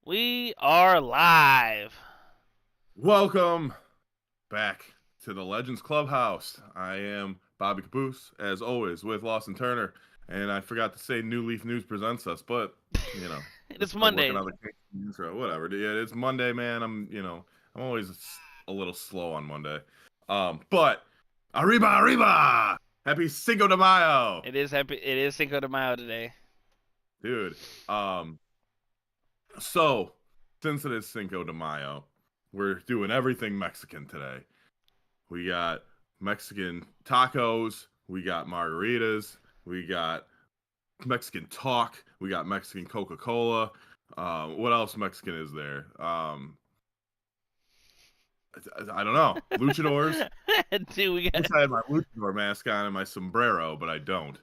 We are live. Welcome back to the Legneds Clubhouse. I am Bobby Kaboose, as always, with Lawson Turner. And I forgot to say New Leaf News presents us, but, It's Monday. Working on the intro, whatever. Yeah, it's Monday, man. I'm always a little slow on Monday. But, arriba! Happy Cinco de Mayo! It is Cinco de Mayo today. Dude, so, since it is Cinco de Mayo, we're doing everything Mexican today. We got Mexican tacos, we got margaritas, we got Mexican talk, we got Mexican Coca-Cola. What else Mexican is there? I don't know. Luchadors. Dude, we got. I wish I had my luchador mask on and my sombrero, but I don't.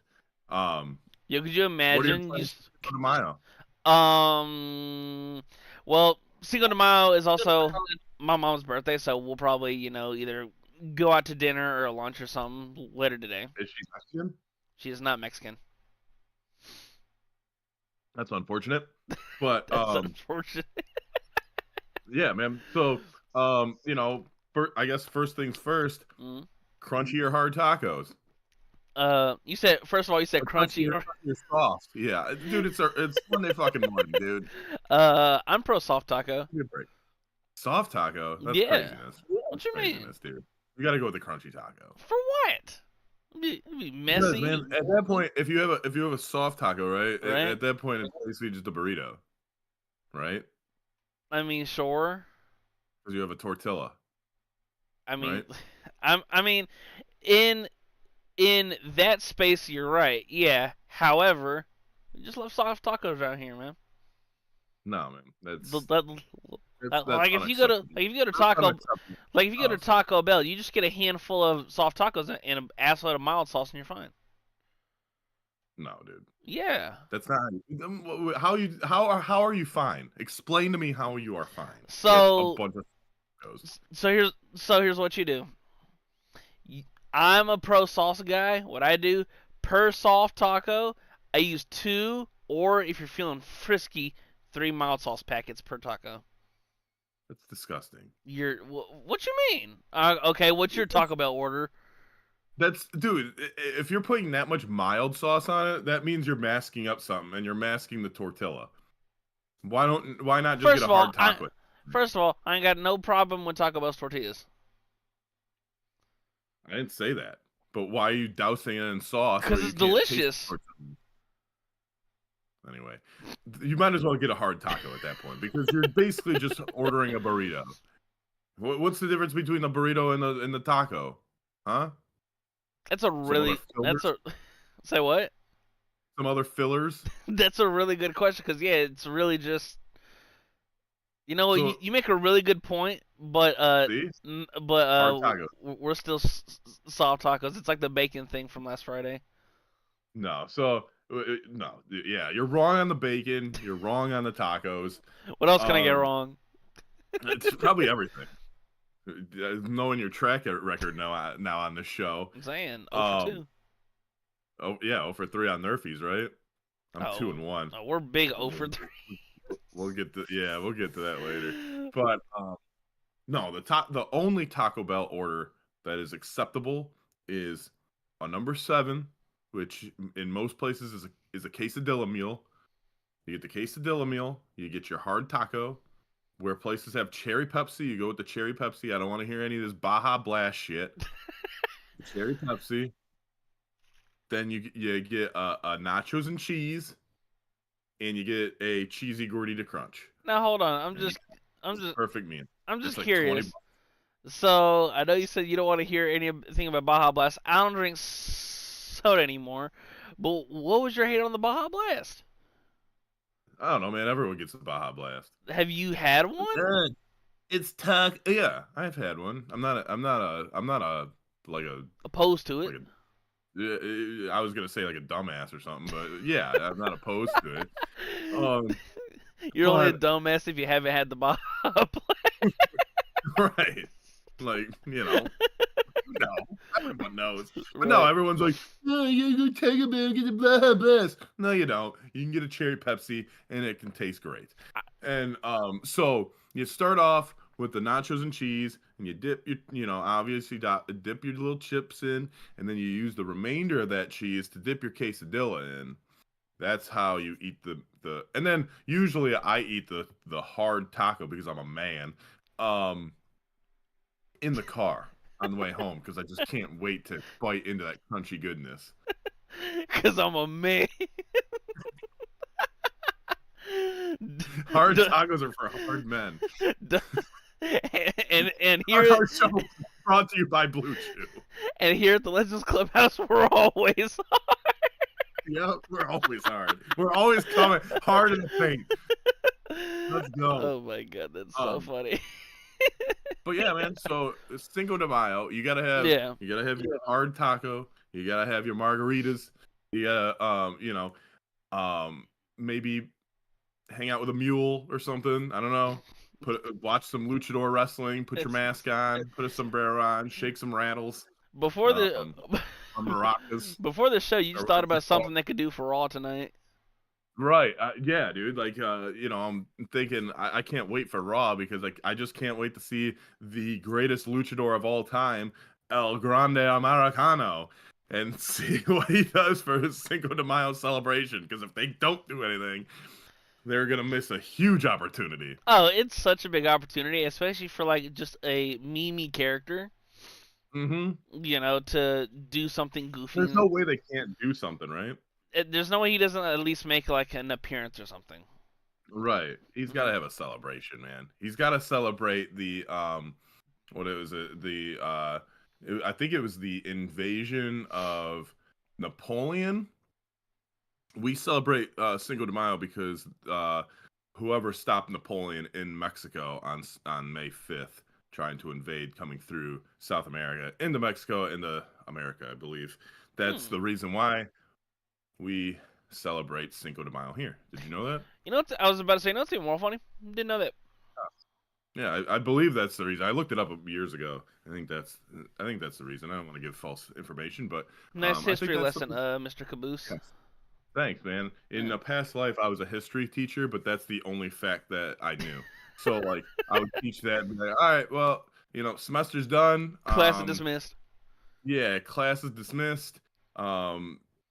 Yo, could you imagine? What are your plans for Cinco de Mayo? Well, Cinco de Mayo is also my mom's birthday, so we'll probably, either go out to dinner or lunch or something later today. Is she Mexican? She is not Mexican. That's unfortunate. But That's unfortunate. yeah, man. So I guess first things first, crunchy or hard tacos? You said crunchy or soft. Yeah, dude, it's Monday fucking morning, dude. I'm pro soft taco. Soft taco? That's craziness. What you mean? Dude? You gotta go with the crunchy taco. For what? It'd be messy. Because, man, at that point, if you have a soft taco, right? At that point, it's basically just a burrito, right? I mean, sure. Because you have a tortilla. I mean, right? I mean, in that space, you're right. Yeah. However, we just love soft tacos around here, man. No, man. That's if you go to Taco Bell, you just get a handful of soft tacos and an assload of mild sauce, and you're fine. No, dude. Yeah. That's not how are you fine? Explain to me how you are fine. So a bunch of tacos. So here's what you do. I'm a pro salsa guy. What I do per soft taco, I use 2, or if you're feeling frisky, 3 mild sauce packets per taco. That's disgusting. What you mean? Okay, what's your Taco Bell order? Dude, if you're putting that much mild sauce on it, that means you're masking up something, and you're masking the tortilla. Why not just get a hard taco? First of all, I ain't got no problem with Taco Bell's tortillas. I didn't say that. But why are you dousing it in sauce? Because it's delicious. Anyway, you might as well get a hard taco at that point, because you're basically just ordering a burrito. What's the difference between a burrito and the taco? Huh? Say what? Some other fillers? That's a really good question, because it's really just, you make a really good point, but we're still soft tacos. It's like the bacon thing from last Friday. No, yeah, you're wrong on the bacon. You're wrong on the tacos. What else can I get wrong? It's probably everything. Knowing your track record now on the show. I'm saying 0 for 2. Oh yeah, 0 for 3 on Nerfies, right? I'm 2-1. Oh, we're big 0 for 3. We'll get to that later. But no, the only Taco Bell order that is acceptable is a number 7, which in most places is a quesadilla meal. You get the quesadilla meal, you get your hard taco. Where places have cherry Pepsi, you go with the cherry Pepsi. I don't want to hear any of this Baja Blast shit. Cherry Pepsi. Then you get a nachos and cheese, and you get a cheesy gordita crunch. Now hold on, I'm just perfect meal. I'm just curious. So I know you said you don't want to hear anything about Baja Blast. I don't drink soda anymore. But what was your hate on the Baja Blast? I don't know, man. Everyone gets a Baja Blast. Have you had one? It's yeah, I've had one. I'm not opposed to it. I was gonna say like a dumbass or something, but yeah, I'm not opposed to it. You're only a dumbass if you haven't had the Baja Blast. Right. Like, no, everyone knows. But no, everyone's like, oh, you take a man, get the Baja Blast. No, you don't. You can get a cherry Pepsi, and it can taste great. And so you start off with the nachos and cheese, and you dip your, obviously dip your little chips in, and then you use the remainder of that cheese to dip your quesadilla in. That's how you eat the. And then usually I eat the hard taco because I'm a man. Um, in the car on the way home because I just can't wait to bite into that crunchy goodness. Because I'm a man. Hard tacos are for hard men. and Our show brought to you by Blue Chew. And here at the Legneds Clubhouse, we're always Yep, we're always hard. We're always coming hard in the paint. Let's go. Oh my god, that's so funny. But yeah, man. So Cinco de Mayo, you gotta have your hard taco. You gotta have your margaritas. You gotta maybe hang out with a mule or something. I don't know. Watch some luchador wrestling. Put your mask on. Put a sombrero on. Shake some rattles. Before the maracas. Before the show, you just thought about something they could do for Raw tonight. Right. Yeah, dude. Like, I'm thinking I can't wait for Raw because I just can't wait to see the greatest luchador of all time, El Grande Americano, and see what he does for his Cinco de Mayo celebration. Because if they don't do anything, they're gonna miss a huge opportunity. Oh, it's such a big opportunity, especially for like just a meme character. Mm-hmm. To do something goofy. There's no way they can't do something, right? There's no way he doesn't at least make like an appearance or something. Right. He's got to have a celebration, man. He's got to celebrate the I think it was the invasion of Napoleon. We celebrate Cinco de Mayo because whoever stopped Napoleon in Mexico on May 5th, trying to invade, coming through South America into Mexico, into America, I believe. That's the reason why we celebrate Cinco de Mayo here. Did you know that? You know what? I was about to say, no, it's even more funny. Didn't know that. Yeah, I believe that's the reason. I looked it up years ago. I think that's the reason. I don't want to give false information, but nice history lesson, Mr. Kaboose. Yes. Thanks, man. In a past life, I was a history teacher, but that's the only fact that I knew. So, like, I would teach that and be like, all right, well, semester's done. Class is dismissed. Yeah, class is dismissed.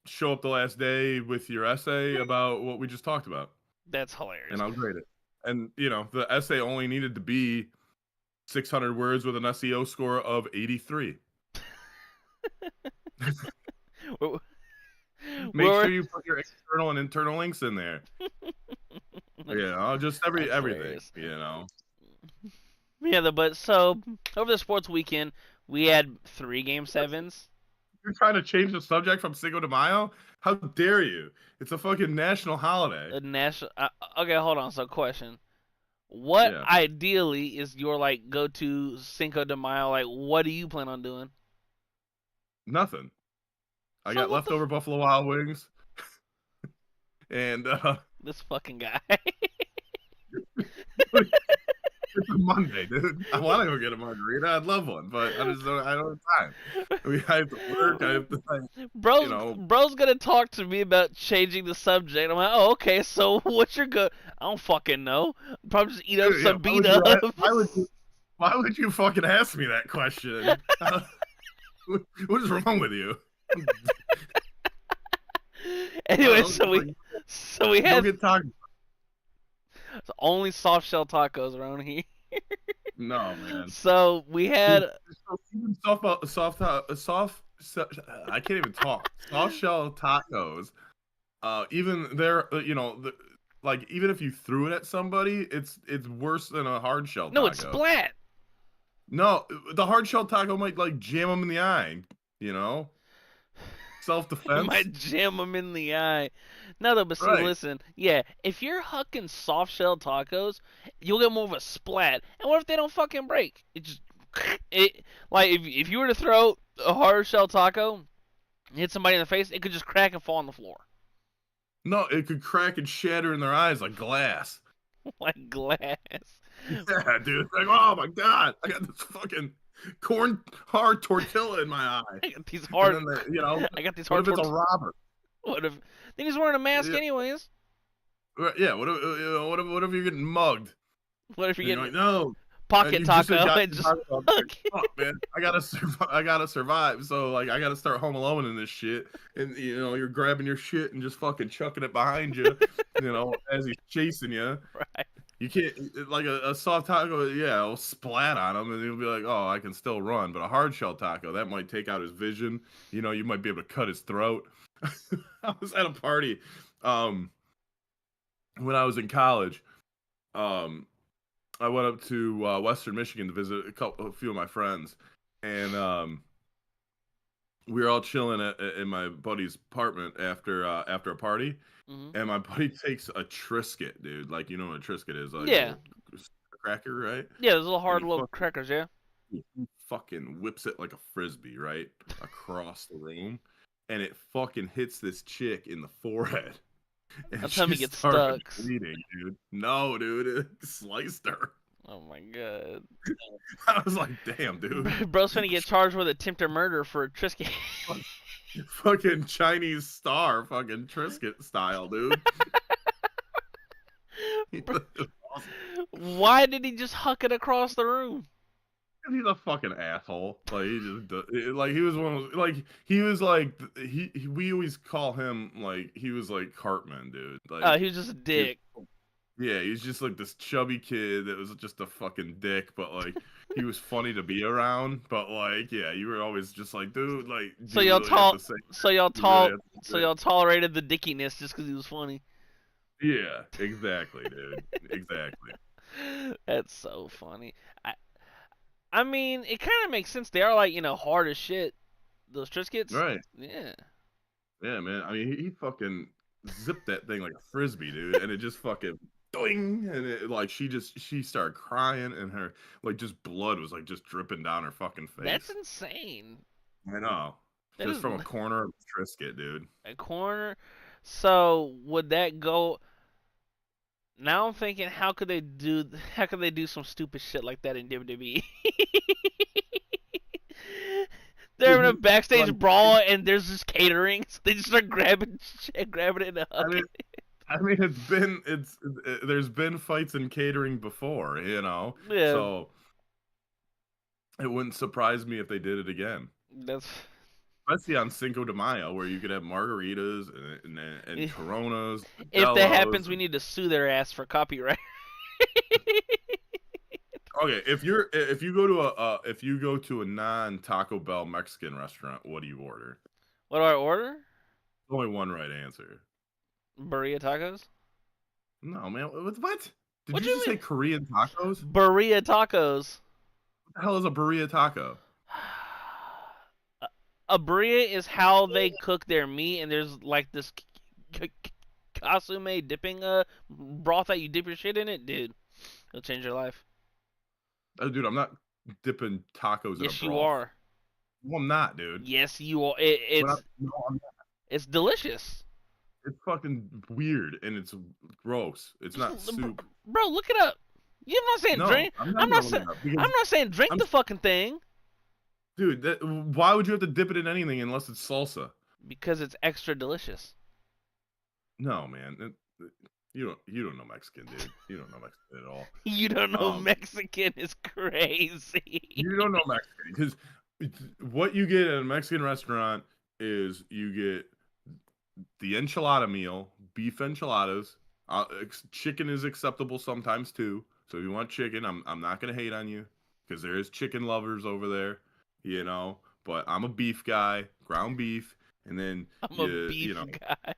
Show up the last day with your essay about what we just talked about. That's hilarious. And I'll grade it. And, the essay only needed to be 600 words with an SEO score of 83. Make sure you put your external and internal links in there. Just everything, Yeah, but so over the sports weekend, we had 3 Game 7s. You're trying to change the subject from Cinco de Mayo? How dare you? It's a fucking national holiday. Okay, hold on. So, question: what ideally is your like go-to Cinco de Mayo? Like, what do you plan on doing? Nothing. I got leftover Buffalo Wild Wings, and this fucking guy. It's a Monday, dude. I want to go get a margarita. I'd love one, but I don't have time. I have to work. I have to, Bro's gonna talk to me about changing the subject. I'm like, oh, okay. So what's your go? I don't fucking know. Probably just eat up some beat up. Why would you fucking ask me that question? What is wrong with you? Anyway, so we had. Get talking. It's only soft shell tacos around here. No, man. So we had even soft. I can't even talk. Soft shell tacos. Even they're even if you threw it at somebody, it's worse than a hard shell taco. No, it's splat. No, the hard shell taco might jam them in the eye. Self-defense. Might jam them in the eye. No, though, but see, listen. Yeah, if you're hucking soft shell tacos, you'll get more of a splat. And what if they don't fucking break? If you were to throw a hard shell taco, hit somebody in the face, it could just crack and fall on the floor. No, it could crack and shatter in their eyes like glass. Like glass. Yeah, dude. Like, oh my god, I got this fucking corn hard tortilla in my eye. I got these hard. Then I got these hard. What if it's a robber? What if? Then he's wearing a mask anyways. Yeah, what if you're getting mugged What if you're and you're getting like, no, and pocket you just taco got and your just Taco Bell, like, fuck, man, I gotta survive. I gotta survive. So like, I gotta start Home Alone in this shit, and you're grabbing your shit and just fucking chucking it behind you, as he's chasing you. right? You can't like a soft taco, yeah, it'll splat on him, and he'll be like, "Oh, I can still run." But a hard shell taco that might take out his vision. You might be able to cut his throat. I was at a party, um, when I was in college. Um, I went up to Western Michigan to visit a few of my friends, and we were all chilling in my buddy's apartment after a party, Hmm. and my buddy takes a Triscuit, dude. Like, you know what a Triscuit is, like a Yeah, little cracker, right? yeah. Those little And hard little crackers. Yeah. he fucking whips it like a frisbee, right, across the room, and it fucking hits this chick in the forehead, and That time she he gets started stuck. bleeding, dude. No, dude, it sliced her. Oh my god. I was like, damn, dude. Bro's finna get charged with attempted murder for Triscuit. Fucking Chinese star, fucking Triscuit style, dude. Awesome. Why did he just huck it across the room? He's a fucking asshole. Like he just like he was one of like he was like we always call him like he was like Cartman, dude. Like He was just a he dick. yeah, he's just like this chubby kid that was just a fucking dick, but like he was funny to be around. But like, yeah, you were always just like, dude, like, So do you y'all really have to say? You really have to so say? y'all tolerated the dickiness just because he was funny. Yeah, exactly, dude. Exactly. That's so funny. I I mean, it kind of makes sense. They are like hard as shit. Those Triscuits. Right. Yeah. Yeah, man. I mean, he fucking zipped that thing like a frisbee, dude, and it just fucking doing, and it like she started crying, and her like just blood was like just dripping down her fucking That's face. insane. I know, That just is from a corner of a Triscuit, dude. a corner. So would that go? Now I'm thinking, how could they do some stupid shit like that in WWE? They're having a backstage Like, brawl and there's just catering. So they just start grabbing it and I mean, hucking. there's been fights in catering before, Yeah, so it wouldn't surprise me if they did it again. that's. Especially on Cinco de Mayo, where you could have margaritas and Coronas, If that Modelo's. happens, we need to sue their ass for copyright. Okay, if you go to a non Taco Bell Mexican restaurant, what do you order? What do I order? Only one right answer. Burrito tacos. No, man. What? Did What you do you just say mean? Korean tacos? What Burrito tacos. the hell is a burrito taco? A burrito is how they cook their meat, and there's like this kasume dipping broth that you dip your shit in it, dude. It'll change your life. Oh, dude, I'm not dipping tacos in a Yes, you broth. are. No, I'm not, dude. Yes, you are. No, I'm not. It's delicious. It's fucking weird and it's gross. It's not soup. Bro, look it up. You're not saying No, drink. I'm not I'm gonna not look saying. it up I'm because not saying drink I'm the fucking thing dude. Why would you have to dip it in anything unless it's salsa? because it's extra delicious. No, man. You don't know Mexican, dude. You don't know Mexican at all. You don't know Um, Mexican is crazy. you don't know Mexican because what you get at a Mexican restaurant is you get the enchilada meal, beef enchiladas. Chicken is acceptable sometimes too. So if you want chicken, I'm not gonna hate on you because there is chicken lovers over there, you know. But I'm a beef guy, ground beef, and then I'm a beef guy.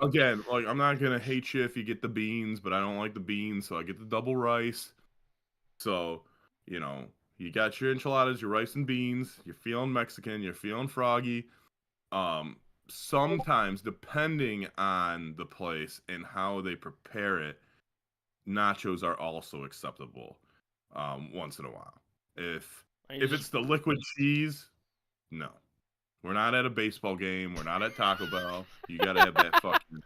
again, like I'm not gonna hate you if you get the beans, but I don't like the beans, so I get the double rice. So, you know, you got your enchiladas, your rice and beans, you're feeling Mexican, you're feeling froggy. Um, Sometimes, depending on the place and how they prepare it, nachos are also acceptable. Once in a while. If it's the liquid cheese, no. We're not at a baseball game. We're not at Taco Bell. You gotta have that fucking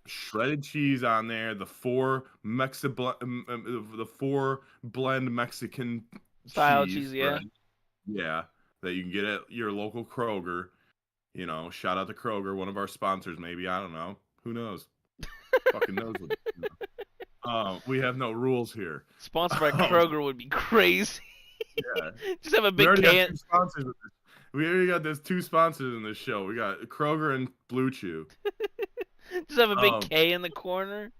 shredded cheese on there. The four blend Mexican Style cheese, cheese, yeah. right? Yeah, that you can get at your local Kroger. Shout out to Kroger, one of our sponsors, maybe. I don't know. Who knows? Fucking knows what. We have no rules here. Sponsored by Kroger would be crazy. Yeah. Just have a We big already got can. two sponsors. We already got those two sponsors in this show. We got Kroger and Blue Chew. Just have a big K in the corner.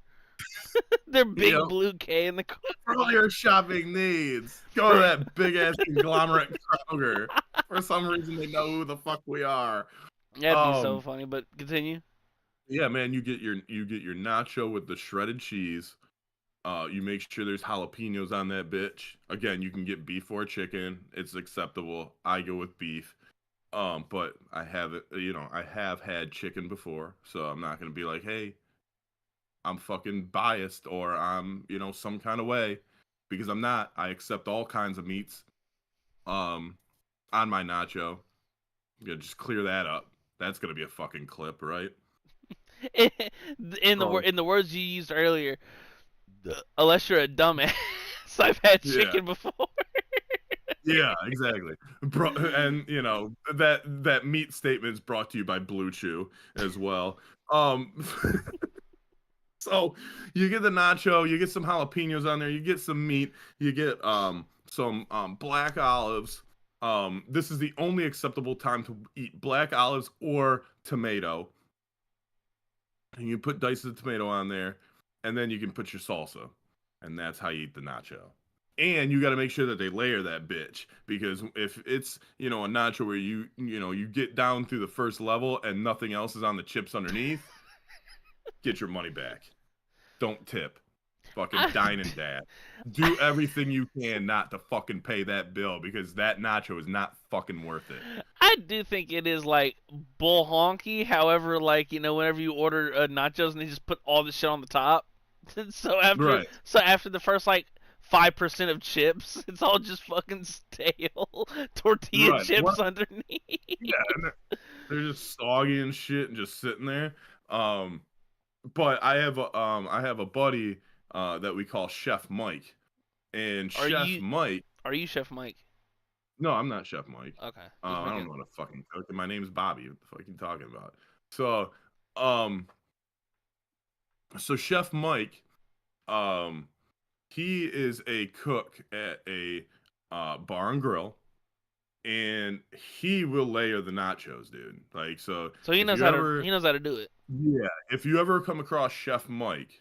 Their big blue K in the corner. For all your shopping needs, go to that big ass conglomerate Kroger. For some reason, they know who the fuck we are. That'd be so funny. But continue. Yeah, man, you get your nacho with the shredded cheese. You make sure there's jalapenos on that bitch. Again, you can get beef or chicken. It's acceptable. I go with beef. But I have had chicken before, so I'm not gonna be like, hey, I'm fucking biased or I'm, some kind of way, because I'm not. I accept all kinds of meats. On my nacho. I'm gonna just clear that up. That's gonna be a fucking clip, right? In the words you used earlier, unless you're a dumbass, I've had chicken before. Yeah, exactly. And that meat statement is brought to you by Blue Chew as well. So you get the nacho, you get some jalapenos on there, you get some meat, you get some black olives. This is the only acceptable time to eat black olives or tomato. And you put dices of tomato on there, and then you can put your salsa, and that's how you eat the nacho. And you got to make sure that they layer that bitch, because if it's a nacho where you get down through the first level and nothing else is on the chips underneath, get your money back. Don't tip. Fucking dine and dash. Do everything you can not to fucking pay that bill, because that nacho is not fucking worth it. I do think it is like bull honky. However, whenever you order nachos and they just put all the shit on the top, so after the first 5% of chips, it's all just fucking stale tortilla chips underneath. Yeah, they're just soggy and shit and just sitting there. But I have a buddy that we call Chef Mike, and Mike. Are you Chef Mike? No, I'm not Chef Mike. Okay. I don't know what to fucking cook. My name's Bobby. What the fuck are you talking about? So Chef Mike, he is a cook at a bar and grill, and he will layer the nachos, dude. So he knows how to do it. Yeah, if you ever come across Chef Mike,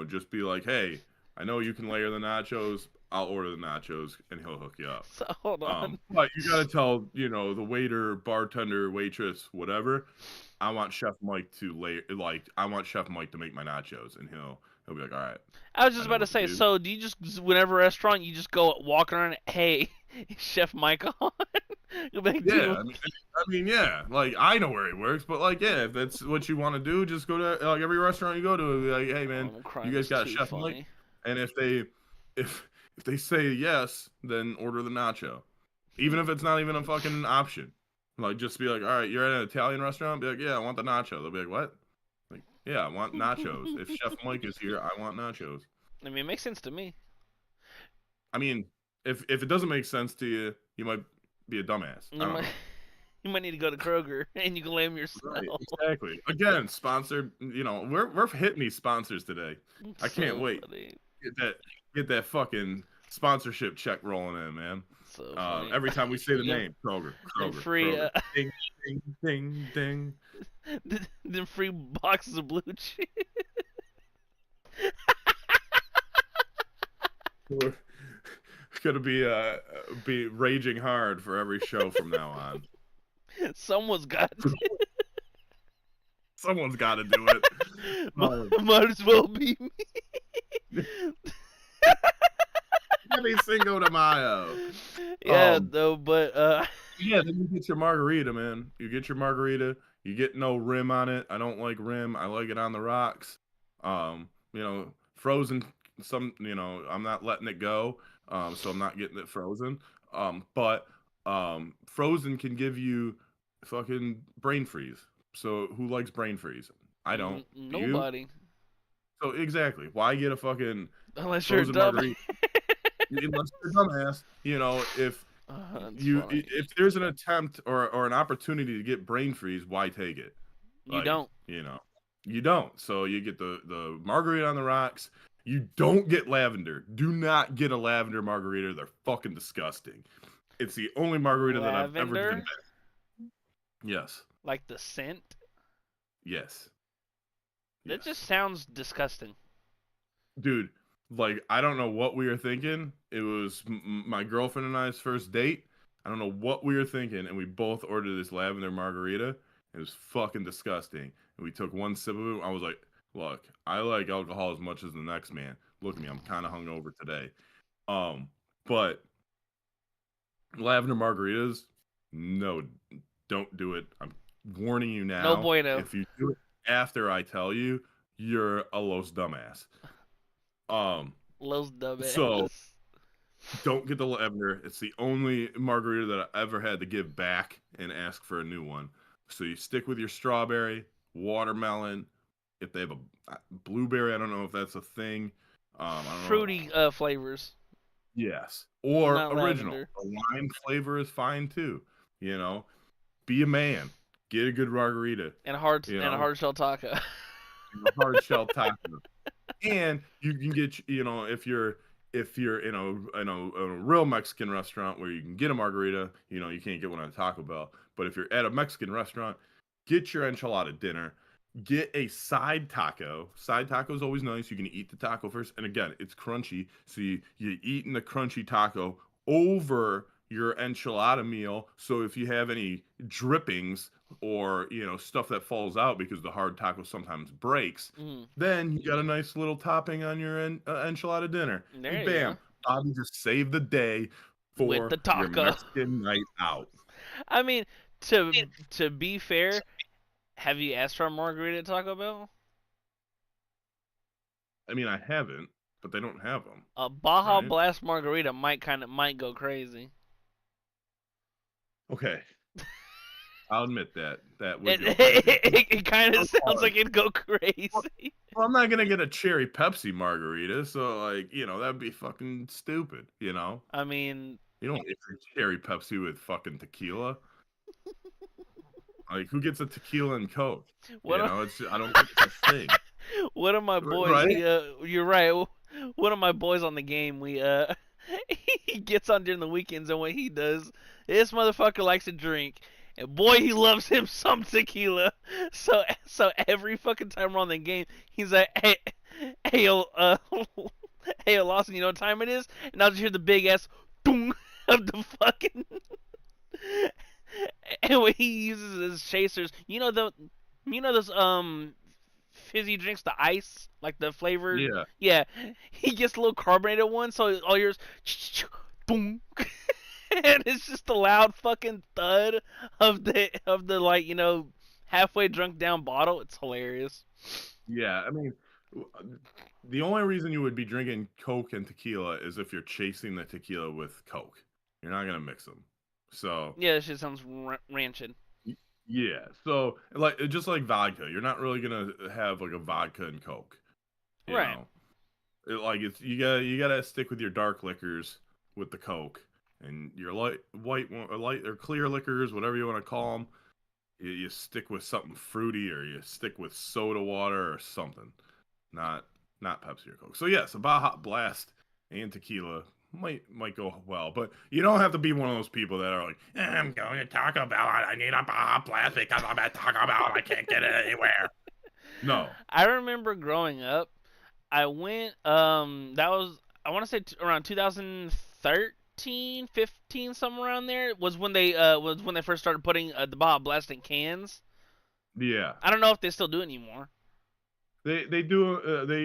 just be like, hey, I know you can layer the nachos. I'll order the nachos, and he'll hook you up. So, hold on. But you gotta tell, the waiter, bartender, waitress, whatever, I want Chef Mike to I want Chef Mike to make my nachos, and he'll be like, all right. I was just about to say, so do you just, whenever restaurant, you just go walking around, hey, is Chef Mike on? Yeah, I mean, yeah, I know where he works, but yeah, if that's what you want to do, just go to every restaurant you go to, be like, hey man, you guys got Chef Mike, and if they say yes, then order the nacho, even if it's not even a fucking option. Just be like, all right, you're at an Italian restaurant, be like, yeah, I want the nacho. They'll be like, what? Yeah, I want nachos. If Chef Mike is here, I want nachos. I mean, it makes sense to me. I mean, if it doesn't make sense to you, you might be a dumbass. You might need to go to Kroger and you can lay them yourself. Right, exactly. Again, sponsored. We're hitting these sponsors today. I can't wait. Get that fucking sponsorship check rolling in, man. So every time we say the name, Kroger. Free, ding, ding, ding, ding. Then free boxes of Blue Chew. We're gonna be raging hard for every show from now on. Someone's got to. Someone's got to do it. Might as well be me. Every Cinco de Mayo. Yeah, but yeah, then you get your margarita, man. You get your margarita. You get no rim on it. I don't like rim. I like it on the rocks. Frozen. I'm not letting it go. So I'm not getting it frozen. But frozen can give you fucking brain freeze. So who likes brain freeze? I don't. Nobody. So exactly. Why get a fucking unless you're dumb? Unless you're a dumbass, if there's an attempt or an opportunity to get brain freeze, why take it? You don't. You don't. So you get the margarita on the rocks. You don't get lavender. Do not get a lavender margarita. They're fucking disgusting. It's the only margarita that I've ever given Lavender, back. Yes. like the scent. Yes. That just Yes. sounds disgusting. Dude, like I don't know what we were thinking. It was my girlfriend and I's first date. I don't know what we were thinking, and we both ordered this lavender margarita. It was fucking disgusting. And we took one sip of it. I was like, "Look, I like alcohol as much as the next man. Look at me, I'm kind of hungover today." Um, but lavender margaritas, no, don't do it. I'm warning you No now. bueno. If you do it after I tell you, you're a los dumbass. Um, Los so dumbass. don't get the lavender. It's the only margarita that I ever had to give back and ask for a new one. So you stick with your strawberry, watermelon. If they have a blueberry, I don't know if that's a thing. I don't know. Fruity flavors, Yes, or not original. lavender. A lime flavor is fine too. You know, be a man. Get a good margarita. And You a know, hard shell taco. a hard shell taco. And you can get, if you're in a real Mexican restaurant where you can get a margarita, you can't get one at Taco Bell. But if you're at a Mexican restaurant, get your enchilada dinner. Get a side taco. Side taco is always nice. You can eat the taco first, and again, it's crunchy. So you eating the crunchy taco over your enchilada meal. So if you have any drippings or stuff that falls out because the hard taco sometimes breaks, Mm, then you got a nice little topping on your enchilada dinner, there and you go. bam, Bobby just saved the day With for the your taco. Mexican night out. I mean, to be fair, have you asked for a margarita at Taco Bell? I mean, I haven't, but they don't have them, A Baja right? Blast margarita might go crazy. Okay, I'll admit that would It go crazy. it kind of sounds like it'd go Well, crazy. I'm not gonna get a cherry Pepsi margarita, so like, that'd be fucking stupid. I mean, You don't get your cherry Pepsi with fucking tequila. Like, who gets a tequila and Coke? one of I don't think it's a thing, one of my boys, right? you're right. One of my boys on the game, he gets on during the weekends, and what he does, this motherfucker likes to drink, and boy, he loves him some tequila. So every fucking time we're on the game, he's like, hey, hey, Lawson, you know what time it is? And I'll just hear the big ass boom of the fucking. And when he uses his chasers, you know those fizzy drinks, the ice, like the flavored. Yeah. Yeah, he gets a little carbonated one, so all yours, boom, and it's just a loud fucking thud of the like halfway drunk down bottle. It's hilarious. Yeah, I mean, the only reason you would be drinking Coke and tequila is if you're chasing the tequila with Coke. You're not gonna mix them. So, Yeah, this shit sounds rancid. yeah. So, like, just like vodka, you're not really gonna have like a vodka and Coke. You Right. know, like it's you gotta stick with your dark liquors with the Coke, and your light or clear liquors, whatever you want to call them. You stick with something fruity, or you stick with soda water or something. Not not Pepsi or Coke. So yes, a Baja Blast and tequila might go well, but you don't have to be one of those people that are like, I'm going to Taco Bell. I need a Baja Blast because I'm at Taco Bell. I can't get it anywhere. No. I remember growing up, I went that was I want to say around 2013, 15, somewhere around there was when they first started putting the Baja Blast in cans. Yeah. I don't know if they still do it anymore. They do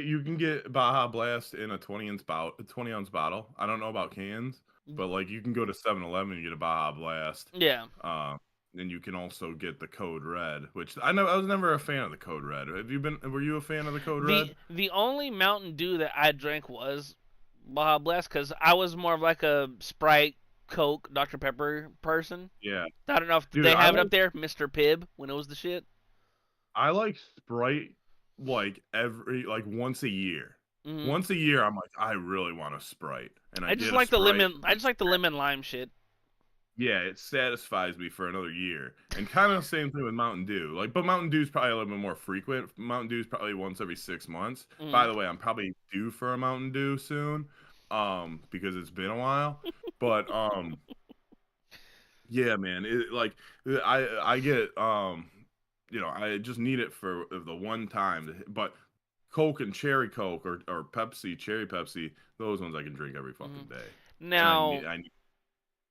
you can get Baja Blast in a 20-ounce bottle. I don't know about cans, but like you can go to 7-Eleven and get a Baja Blast. Yeah. Then you can also get the Code Red, which I was never a fan of the Code Red. Were you a fan of the Code Red? The only Mountain Dew that I drank was Baja Blast because I was more of like a Sprite, Coke, Dr Pepper person. Yeah. I don't know if Dude, they have it up there, Mr. Pibb, when it was the shit. I like Sprite like every like once a year. Hmm. Once a year I'm like I really want a Sprite, and I I just get a like the Sprite. lemon. I just like the lemon lime shit. Yeah, it satisfies me for another year. And kind of the same thing with Mountain Dew. Like, but Mountain Dew's probably a little bit more frequent. Mountain Dew's probably once every 6 months. By Mm. the way, I'm probably due for a Mountain Dew soon, because it's been a while. But yeah, man, I get I just need it for the one time. But Coke and Cherry Coke or Pepsi, Cherry Pepsi, those ones I can drink every fucking Mm. day. And Now,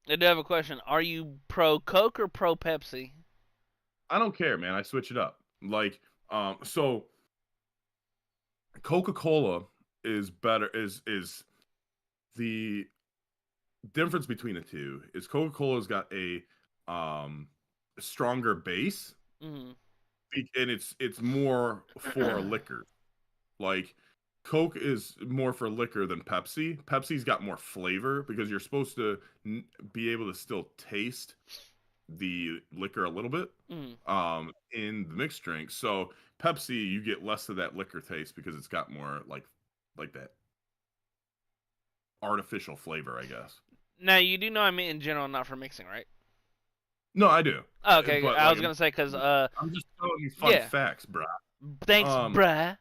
I do have a question. Are you pro Coke or pro Pepsi? I don't care, man. I switch it up. Like, so Coca-Cola is better is the difference between the two is Coca-Cola's got a stronger base, Mm. and it's more for liquor. Like Coke is more for liquor than Pepsi. Pepsi's got more flavor because you're supposed to be able to still taste the liquor a little bit Mm. in the mixed drink. So Pepsi, you get less of that liquor taste because it's got more like that artificial flavor, I guess. Now, you do know I mean in general, not for mixing, right? No, I do. Oh, okay, But I like was gonna say because I'm just telling you fun yeah. facts, bro. Thanks, Um bruh.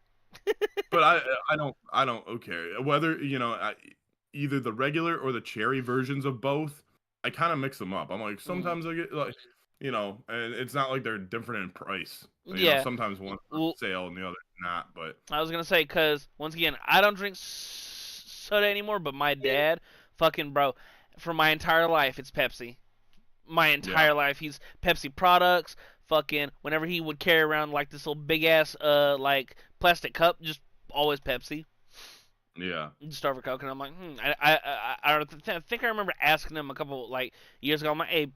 but I don't okay whether either the regular or the cherry versions of both. I kind of mix them up. I'm like Mm. sometimes I get like and it's not like they're different in price. Yeah. Sometimes one's on Well, sale and the other not. But I was gonna say because once again, I don't drink soda anymore, but my dad, fucking bro, for my entire life, it's Pepsi. My yeah, entire life, he's Pepsi products. Fucking whenever he would carry around like this little big ass like plastic cup, just always Pepsi. yeah, Just over Coke, and I'm like, I think I remember asking him a couple like years ago. I'm like, hey,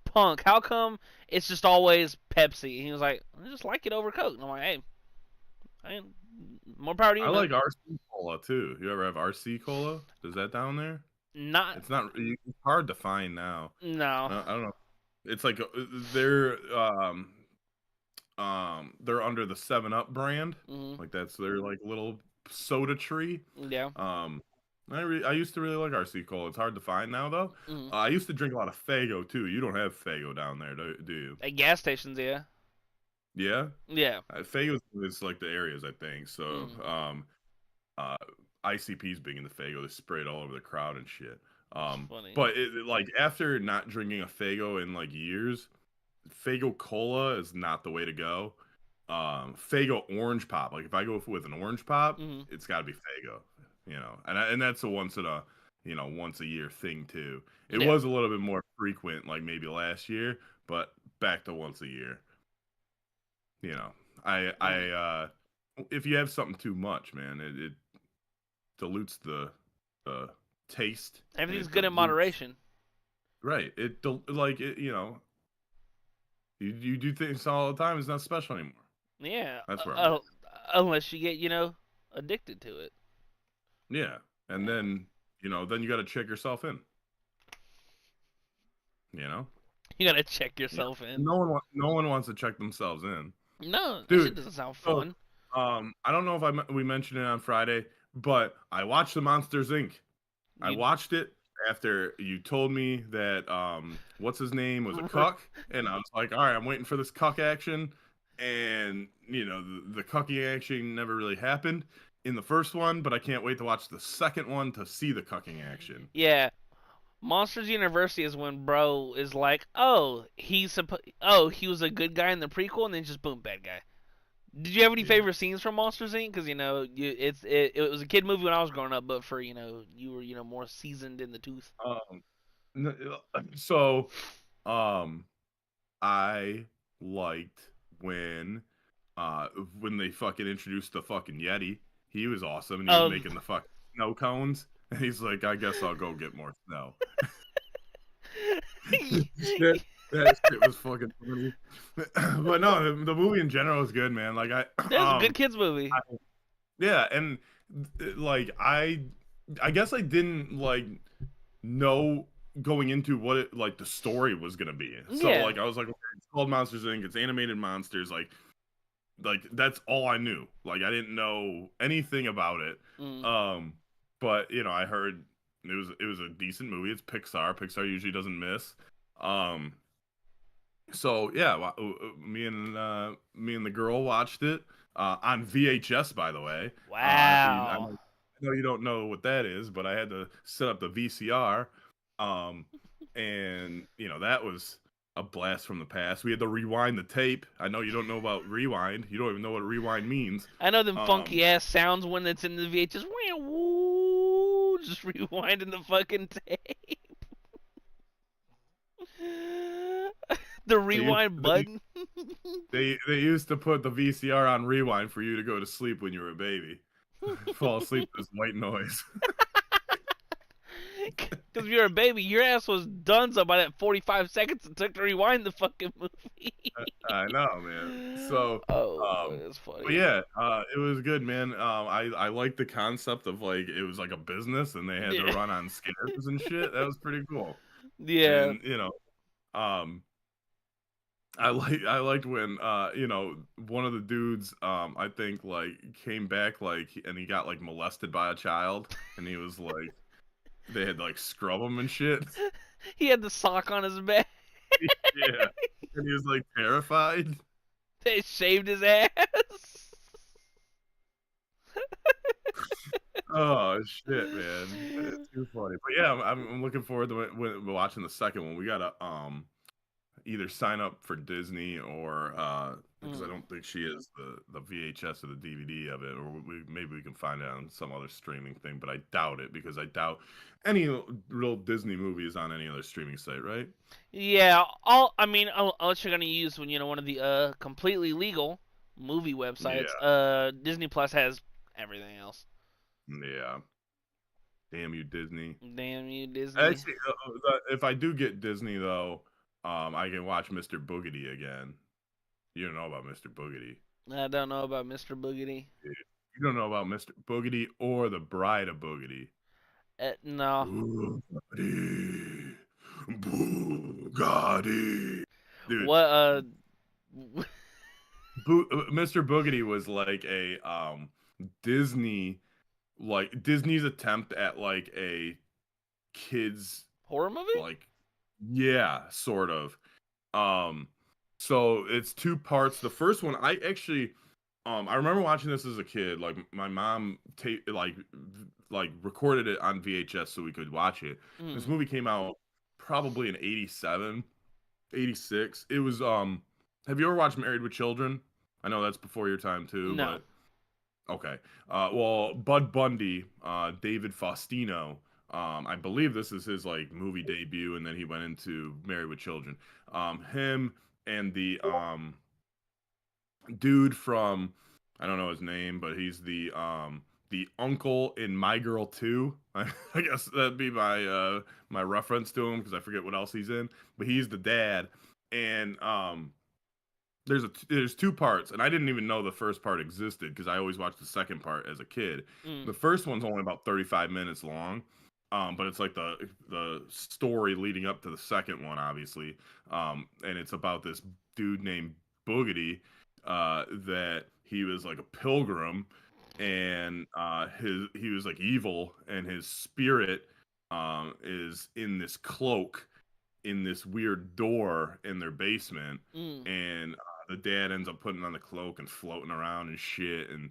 punk, how come it's just always Pepsi? And he was like, I just like it over Coke. And I'm like, hey, I ain't, more power to you, I man. like RC cola too. You ever have RC cola? Is that down there? Not It's not. It's hard to find now. no. I don't know. It's like they're under the 7 Up brand. Mm, Like that's their like little soda tree. yeah. Um, I used to really like RC Cola. It's hard to find now though. Mm. I used to drink a lot of Fago too. You don't have Fago down there, do you? At gas stations, yeah. Yeah, Yeah. Fago is like the areas I think. So Mm. uh, ICP's big in the Fago. They spray it all over the crowd and shit. Funny. But like after not drinking a Fago in like years, Fago Cola is not the way to go. Fago Orange Pop. Like if I go with an Orange Pop, Mm. it's got to be Fago. And that's a once a year thing too. It Yeah. was a little bit more frequent, like maybe last year, but back to once a year. You know, Mm. if you have something too much, man, it dilutes the taste, and Everything's it good in dilutes. moderation. Right. Like you do things all the time. It's not special anymore. Yeah. That's where I'm at. Unless you get addicted to it. Yeah. And Yeah. then you got to check yourself in. You know. You gotta check Yeah. yourself in. No one wants to check themselves in, No, that shit dude. doesn't sound So fun. I don't know if we mentioned it on Friday, but I watched the Monsters Inc. I You. watched it after you told me that what's his name was a cuck, and I was like, all right, I'm waiting for this cuck action, and the cucking action never really happened in the first one, but I can't wait to watch the second one to see the cucking action. Yeah. Monsters University is when bro is like, he was a good guy in the prequel, and then just boom, bad guy. Did you have any Yeah. favorite scenes from Monsters Inc? Because it was a kid movie when I was growing up, but for you were more seasoned in the tooth. Um, so um, I liked when when they fucking introduced the fucking Yeti. He was awesome, and he was Um, making the fucking snow cones. And he's like, I guess I'll go get more snow. that, that shit was fucking funny. But no, the movie in general is good, man. Like that's a good kids movie. I yeah, and like I guess I didn't like know going into what it like the story was gonna be. So Yeah. like I was like, okay, it's called Monsters Inc. It's animated monsters. Like that's all I knew. Like I didn't know anything about it. Mm. But I heard it was a decent movie. It's Pixar. Pixar usually doesn't miss. So yeah, me and the girl watched it on VHS, by the way. I Wow. know you don't know what that is, but I had to set up the VCR, um, and that was a blast from the past. We had to rewind the tape. I know you don't know about rewind. You don't even know what rewind means. I know them Um, funky ass sounds when it's in the VHS. Woo, just rewinding the fucking tape. The they used rewind they, button. they used to put the VCR on rewind for you to go to sleep when you were a baby. Fall asleep to this white noise. Because if you're a baby, your ass was done so by that 45 seconds it took to rewind the fucking movie. I know, man. So, Oh, boy, that's but funny. yeah, it was good, man. I like the concept of like it was like a business and they had to Yeah. run on scares and shit. That was pretty cool. Yeah. And um, I liked when one of the dudes I think like came back like and he got like molested by a child and he was like they had to like scrub him and shit. He had the sock on his back. Yeah, and he was like terrified. They shaved his ass. Oh shit, man, it's too funny. But yeah, I'm looking forward to watching the second one. We gotta either sign up for Disney or because I Mm. don't think she is the VHS or the DVD of it, or maybe we can find it on some other streaming thing. But I doubt it because I doubt any real Disney movie is on any other streaming site, right? Yeah, unless you're gonna use one of the completely legal movie websites. Yeah, Disney Plus has everything else. yeah. Damn you, Disney. Damn you, Disney. Actually, if I do get Disney though, I can watch Mr. Boogedy again. You don't know about Mr. Boogedy. I don't know about Mr. Boogedy. You don't know about Mr. Boogedy or the Bride of Boogedy. No. Boogedy. Boogedy. Dude, What? Mr. Boogedy was like a Disney Disney's attempt at like a kids Horror movie? like yeah, sort of. Um, so it's two parts. The first one, I remember watching this as a kid. Like my mom like recorded it on VHS so we could watch it. This Mm, movie came out probably in 87, 86. It was have you ever watched Married with Children? I know that's before your time too, no. but okay. Well, Bud Bundy, David Faustino, I believe this is his like movie debut, and then he went into Married with Children. Him and the dude from I don't know his name, but he's the uncle in My Girl 2. I guess that'd be my reference to him because I forget what else he's in, but he's the dad, and there's two parts, and I didn't even know the first part existed because I always watched the second part as a kid. Mm, The first one's only about 35 minutes long, but it's like the story leading up to the second one, obviously, and it's about this dude named Boogedy, that he was like a pilgrim, and he was like evil, and his spirit is in this cloak in this weird door in their basement, mm. and the dad ends up putting on the cloak and floating around and shit, and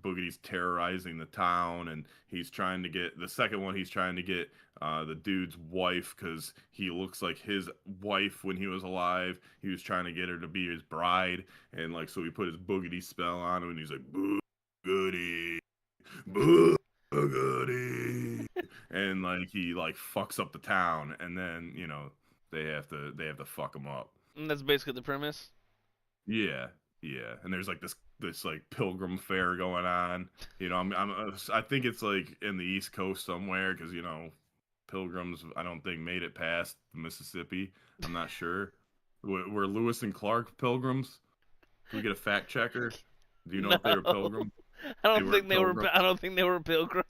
Boogedy's terrorizing the town, and he's trying to get the second one. He's trying to get the dude's wife because he looks like his wife when he was alive. He was trying to get her to be his bride, and like so he put his Boogedy spell on him, and he's like Boogedy, Boogedy, and like he like fucks up the town, and then they have to fuck him up. And that's basically the premise. Yeah, yeah, and there's like this like pilgrim fair going on. I think it's like in the East Coast somewhere because pilgrims I don't think made it past Mississippi. I'm not sure. Were Lewis and Clark pilgrims? Can we get a fact checker? Do you know No. if they were pilgrims? I They don't weren't think they were. pilgrims. I don't think they were pilgrims.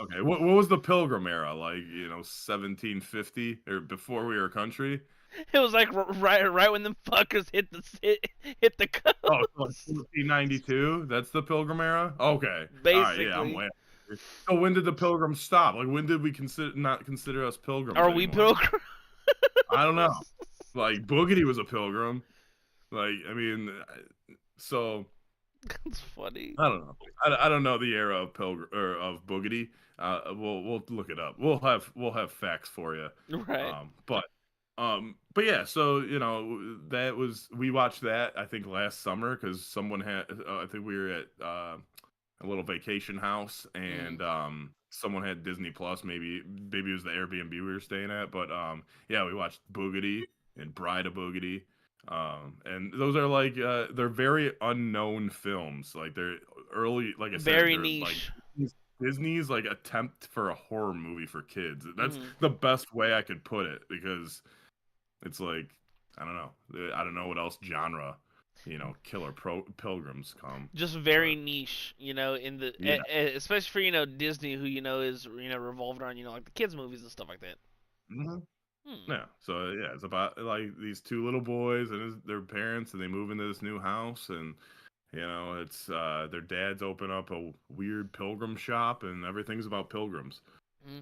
Okay, what was the Pilgrim era like? 1750 or before we were a country? It was like right when the fuckers hit the Oh, so like coast. 1492. That's the Pilgrim era. Okay, all right, yeah, I'm Basically. way. So when did the Pilgrims stop? Like when did we not consider us pilgrims Are we anymore? pilgrims? I don't know. Like Boogity was a pilgrim. Like I mean, so That's funny. I don't know. I don't know the era of pilgrim or of Boogity. We'll look it up. We'll have facts for you. Right. But yeah. So that was we watched that I think last summer because someone had I think we were at a little vacation house Mm. and someone had Disney Plus. Maybe it was the Airbnb we were staying at. But yeah, we watched Boogity and Bride of Boogity. And those are like they're very unknown films. Like they're early, like I said, Very they're like niche. Disney's like attempt for a horror movie for kids. That's Mm. the best way I could put it because it's like I don't know. I don't know what else genre, killer pilgrims come. Just very But niche, in the yeah. especially for Disney, who is revolved around like the kids movies and stuff like that. hmm Hmm. Yeah. So yeah, it's about like these two little boys and their parents, and they move into this new house, and it's their dads open up a weird pilgrim shop, and everything's about pilgrims.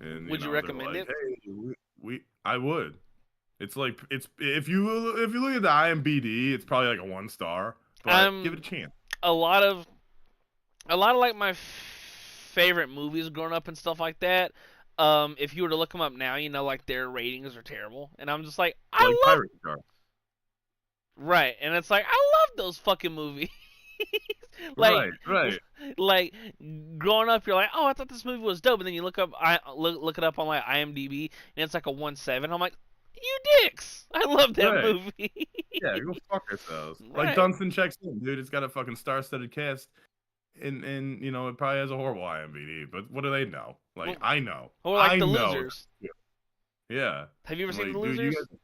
And Would you they're recommend like, it? hey, we I would. It's like it's if you look at the IMDb, it's probably like a 1 star, but give it a I'm chance. a lot of like my favorite movies growing up and stuff like that. If you were to look them up now, like their ratings are terrible, and I'm just like, I Like love Pirate Star. right, and it's like I love those fucking movies. like, Right, right, like growing up, you're like, oh, I thought this movie was dope, and then you look it up on like IMDb, and it's like a 1.7. I'm like, you dicks! I love that right. movie. Yeah, go fuck ourselves. Like Right. Dunstan checks in, dude. It's got a fucking star-studded cast, and it probably has a horrible IMDb. But what do they know? Like Well, I know, or like I The know. Losers. Yeah, Have you ever I'm seen The like, dude, you Losers? guys,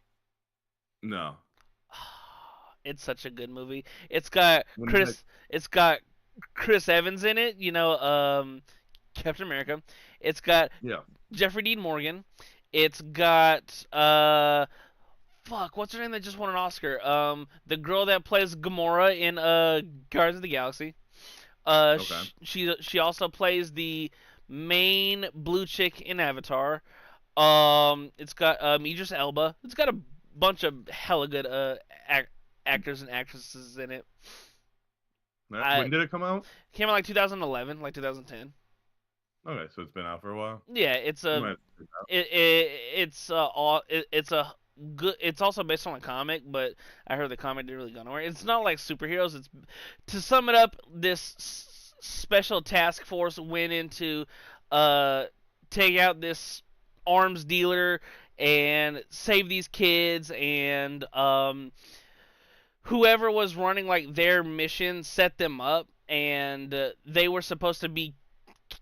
no. It's such a good movie. It's got When did I? Chris. It's got Chris Evans in it. Captain America. It's got Yeah. Jeffrey Dean Morgan. It's got fuck, what's her name that just won an Oscar? The girl that plays Gamora in Guardians of the Galaxy. Okay. She also plays the main blue chick in Avatar. It's got Idris Elba. It's got a bunch of hella good actors and actresses in it. I When did it come out? came out like 2011, like 2010. Okay, so it's been out for a while. Yeah, it's I a might have to check it out. it's a good. It's also based on a comic, but I heard the comic didn't really go nowhere. It's not like superheroes. It's to sum it up. This special task force went into uh take out this arms dealer and save these kids, and whoever was running like their mission set them up, and they were supposed to be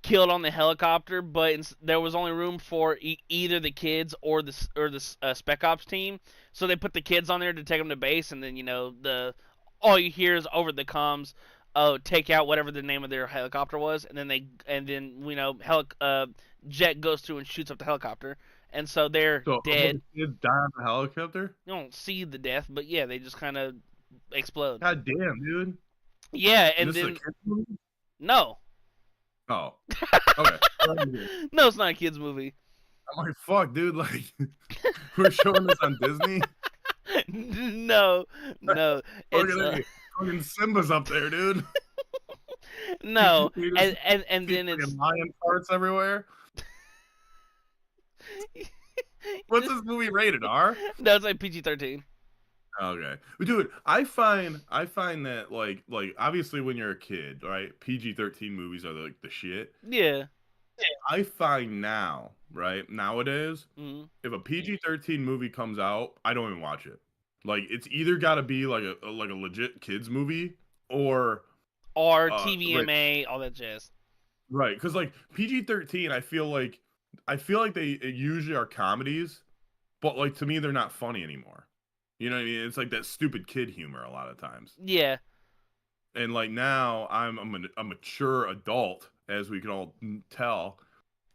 killed on the helicopter, but there was only room for either the kids or the spec ops team. So they put the kids on there to take them to base, and then the all you hear is over the comms, oh, take out whatever the name of their helicopter was, and then jet goes through and shoots up the helicopter, and so they're So a bunch dead. of kids die on the helicopter? You don't see the death, but yeah, they just kind of explode. God damn, dude. Yeah, And and this is a then kids movie? no, Oh, okay. no, it's not a kids movie. I'm like, fuck, dude. Like, we're showing this on Disney. No, no, Look it's at it. Fucking Simba's up there, dude. no, You just and see then it's fucking lion parts everywhere. What's this movie rated R? no, it's like PG-13. Okay, but dude, I find that like obviously when you're a kid, right? PG-13 movies are like the shit. Yeah. I find now, right nowadays, Mm-hmm. if a PG-13 movie comes out, I don't even watch it. Like it's either got to be like a legit kids movie or Or right, TVMA, all that jazz. right, because like PG-13, I feel like they usually are comedies, but like to me they're not funny anymore. You know what I mean? It's like that stupid kid humor a lot of times. Yeah. And like now a mature adult, as we can all tell,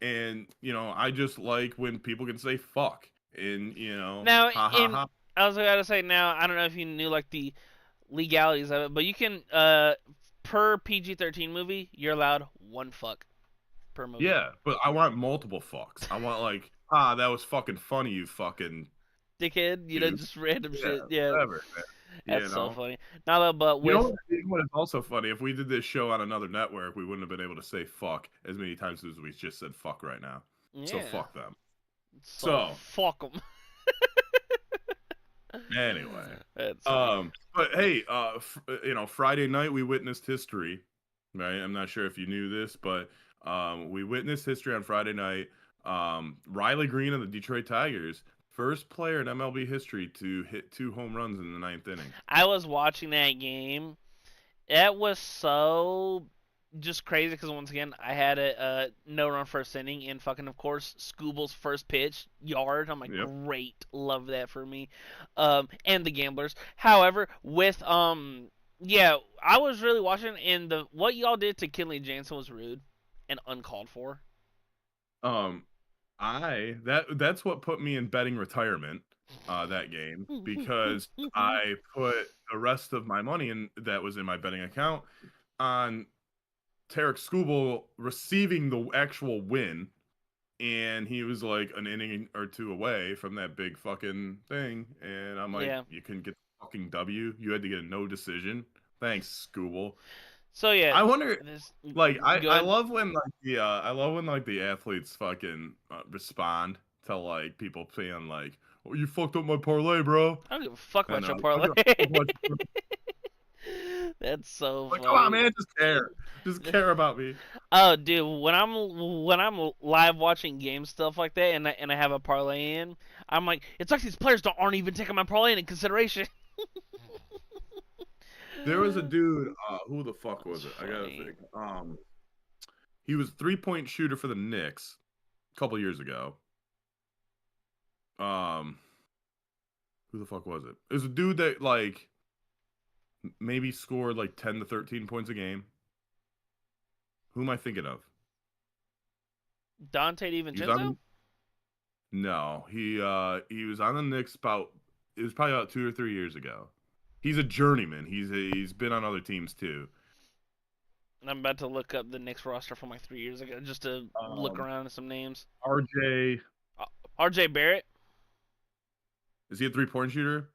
and I just like when people can say fuck and Now, ha ha in ha. I was about to say now, I don't know if you knew like the legalities of it, but you can per PG-13 movie, you're allowed one fuck per movie. Yeah, but I want multiple fucks. I want like that was fucking funny, you fucking dickhead. dude. Just random Yeah, shit. Yeah, whatever, man. that's so funny. Now, but You know with what is also funny? If we did this show on another network, we wouldn't have been able to say fuck as many times as we just said fuck right now. So yeah, fuck them. so So fuck them. anyway, That's funny. but hey, Friday night we witnessed history, right? I'm not sure if you knew this, but we witnessed history on Friday night. Riley Green of the Detroit Tigers, first player in MLB history to hit 2 home runs in the 9th inning. I was watching that game. It was so just crazy because once again I had a no run first inning and fucking of course Scooble's first pitch yard. I'm like, Yep. great, love that for me, and the Gamblers. However, with yeah, I was really watching and the what y'all did to Kenley Jansen was rude and uncalled for. Um, that's what put me in betting retirement, that game, because I put the rest of my money in that was in my betting account on Tarek Skubal receiving the actual win, and he was like an inning or two away from that big fucking thing, and I'm like, Yeah. you couldn't get the fucking W, you had to get a no decision. Thanks, Skubal. So yeah, I wonder, this like, I good. love when like the athletes fucking respond to like people saying like, "Oh, you fucked up my parlay, bro," I don't give a fuck and about your I parlay. go, "Oh, what?" That's so Like, come on, funny. man, just care about me. Oh, dude, when I'm live watching game stuff like that, and I have a parlay in, I'm like, it's like these players aren't even taking my parlay into consideration. There was a dude, who the fuck That's was it? I gotta funny. think. He was a 3-point shooter for the Knicks a couple years ago. Um, who the fuck was it? It was a dude that like maybe scored like 10 to 13 points a game. Who am I thinking of? Dante He was DiVincenzo? on No, he was on the Knicks about it was probably about 2 or 3 years ago. He's a journeyman. He's been on other teams too. I'm about to look up the Knicks roster from like 3 years ago just to look Um, around at some names. RJ, Uh, R.J. Barrett? is he a 3-point shooter?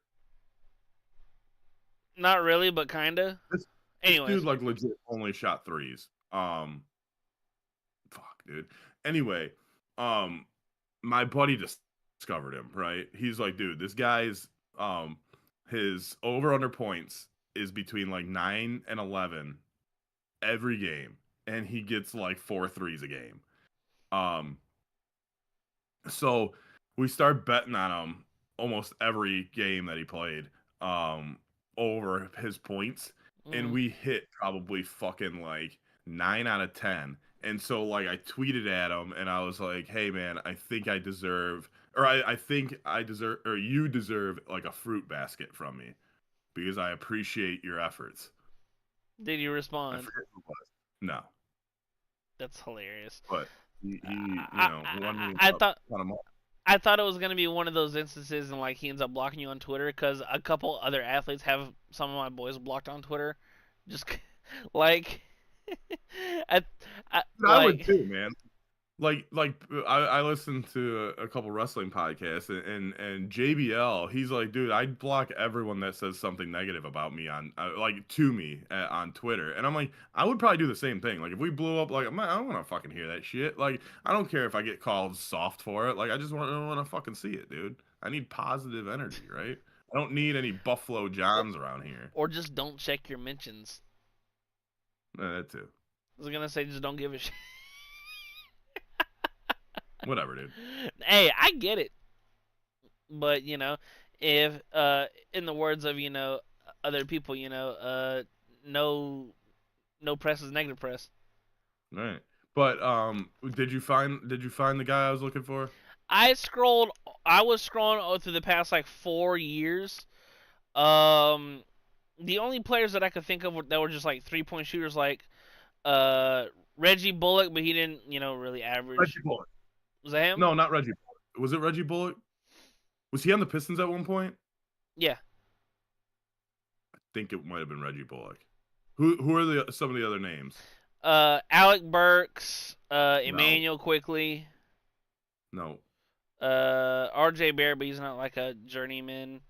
Not really, but kinda. This dude Anyways, like legit only shot threes. Fuck, dude. Anyway, um, my buddy just discovered him. Right? He's like, dude, this guy's his over under points is between like 9 and 11 every game, and he gets like 4 threes a game. Um, so we start betting on him almost every game that he played, um, over his points, and mm, we hit probably fucking like 9 out of 10. And so like I tweeted at him and I was like, "Hey man, I think I deserve, or I think I deserve, or you deserve like a fruit basket from me because I appreciate your efforts." did you I respond? forget who it was. No, That's hilarious. but he I, won I, me I a thought ton of money. I thought it was gonna be one of those instances, and like he ends up blocking you on Twitter because a couple other athletes have some of my boys blocked on Twitter. Just like, I, I would like, too, man. I listened to a couple wrestling podcasts, and JBL, he's like, dude, I block everyone that says something negative about me on like to me on Twitter, and I'm like, I would probably do the same thing. Like if we blew up, like I don't want to fucking hear that shit. Like I don't care if I get called soft for it. Like I just want to fucking see it, dude. I need positive energy, right? I don't need any Buffalo or, Johns around here. or just don't check your mentions. That too. I was gonna say just don't give a shit. Whatever, dude. Hey, I get it, but if in the words of other people, no no press is negative press. All right. But did you find the guy I was looking for? I scrolled. I was scrolling through the past like 4 years. Um, the only players that I could think of that were just like 3-point shooters, like uh Reggie Bullock, but he didn't, really Reggie average. Bullock. Was that him? No, not Reggie Bullock. Was it Reggie Bullock? Was he on the Pistons at one point? Yeah. I think it might have been Reggie Bullock. Who are some of the other names? Alec Burks, No, Emmanuel Quickly. no. RJ Barrett, but he's not like a journeyman.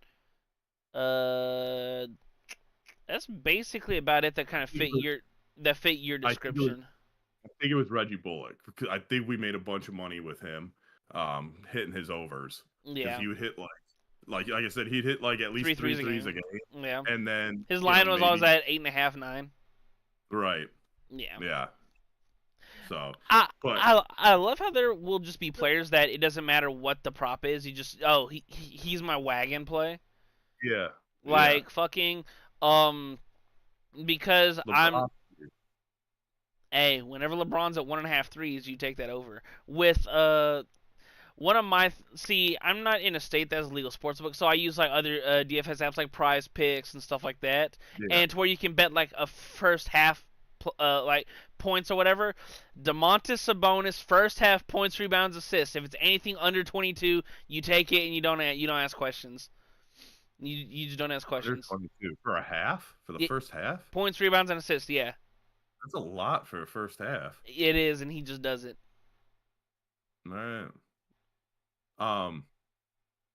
Uh, that's basically about it that kind of fit your I think it was description. I think it was Reggie Bullock. I think we made a bunch of money with him, hitting his overs because Yeah, he would hit like I said, he'd hit like at three least three threes a threes a game. game, Yeah, and then his line was always maybe at 8.5, 9. right, Yeah. yeah. So, I, but I love how there will just be players that it doesn't matter what the prop is. You just he's my wagon play. yeah, yeah. Like fucking um because I'm LeBron, hey, whenever LeBron's at 1.5 threes, you take that over. With one of my see, I'm not in a state that's legal sportsbook, so I use like other DFS apps like Prize Picks and stuff like that, yeah, and to where you can bet like a first half like points or whatever. Demontis Sabonis first half points, rebounds, assists. If it's anything under 22, you take it and you don't ask questions. You just don't ask under questions. 22 for a half for the Yeah, first half. points, rebounds, and assists. Yeah, That's a lot for a first half. it is, and he just does it. All right. Um,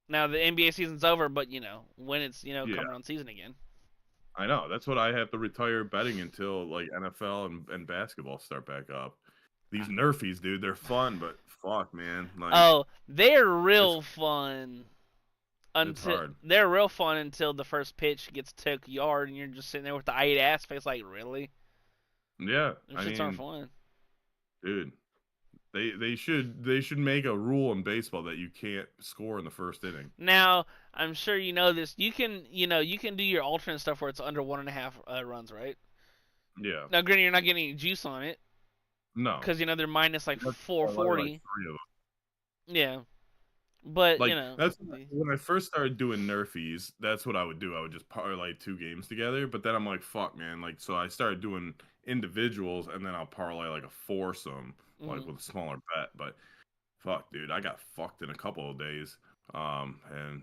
Now the NBA season's over, but when it's yeah, come around season again. I know. That's what I have to retire betting until like NFL and basketball start back up. These Nerfies, dude, they're fun, but fuck, man, like Oh, they're it's real fun it's until hard. the first pitch gets took yard and you're just sitting there with the eye ass face like really. Yeah, Them I shits aren't mean, fun. dude, they should make a rule in baseball that you can't score in the first inning. Now I'm sure you know this. You can do your alternate stuff where it's under 1.5 runs, right? Yeah, Now, granted, you're not getting any juice on it no, because they're minus like that's like 440. 3 of them. Yeah, but Like that's when I first started doing Nerfies. That's what I would do. I would just parlay 2 games together. But then I'm like, fuck, man. Like, so I started doing individuals, and then I'll parlay like a foursome, like mhm. with a smaller bet. But fuck, dude, I got fucked in a couple of days. And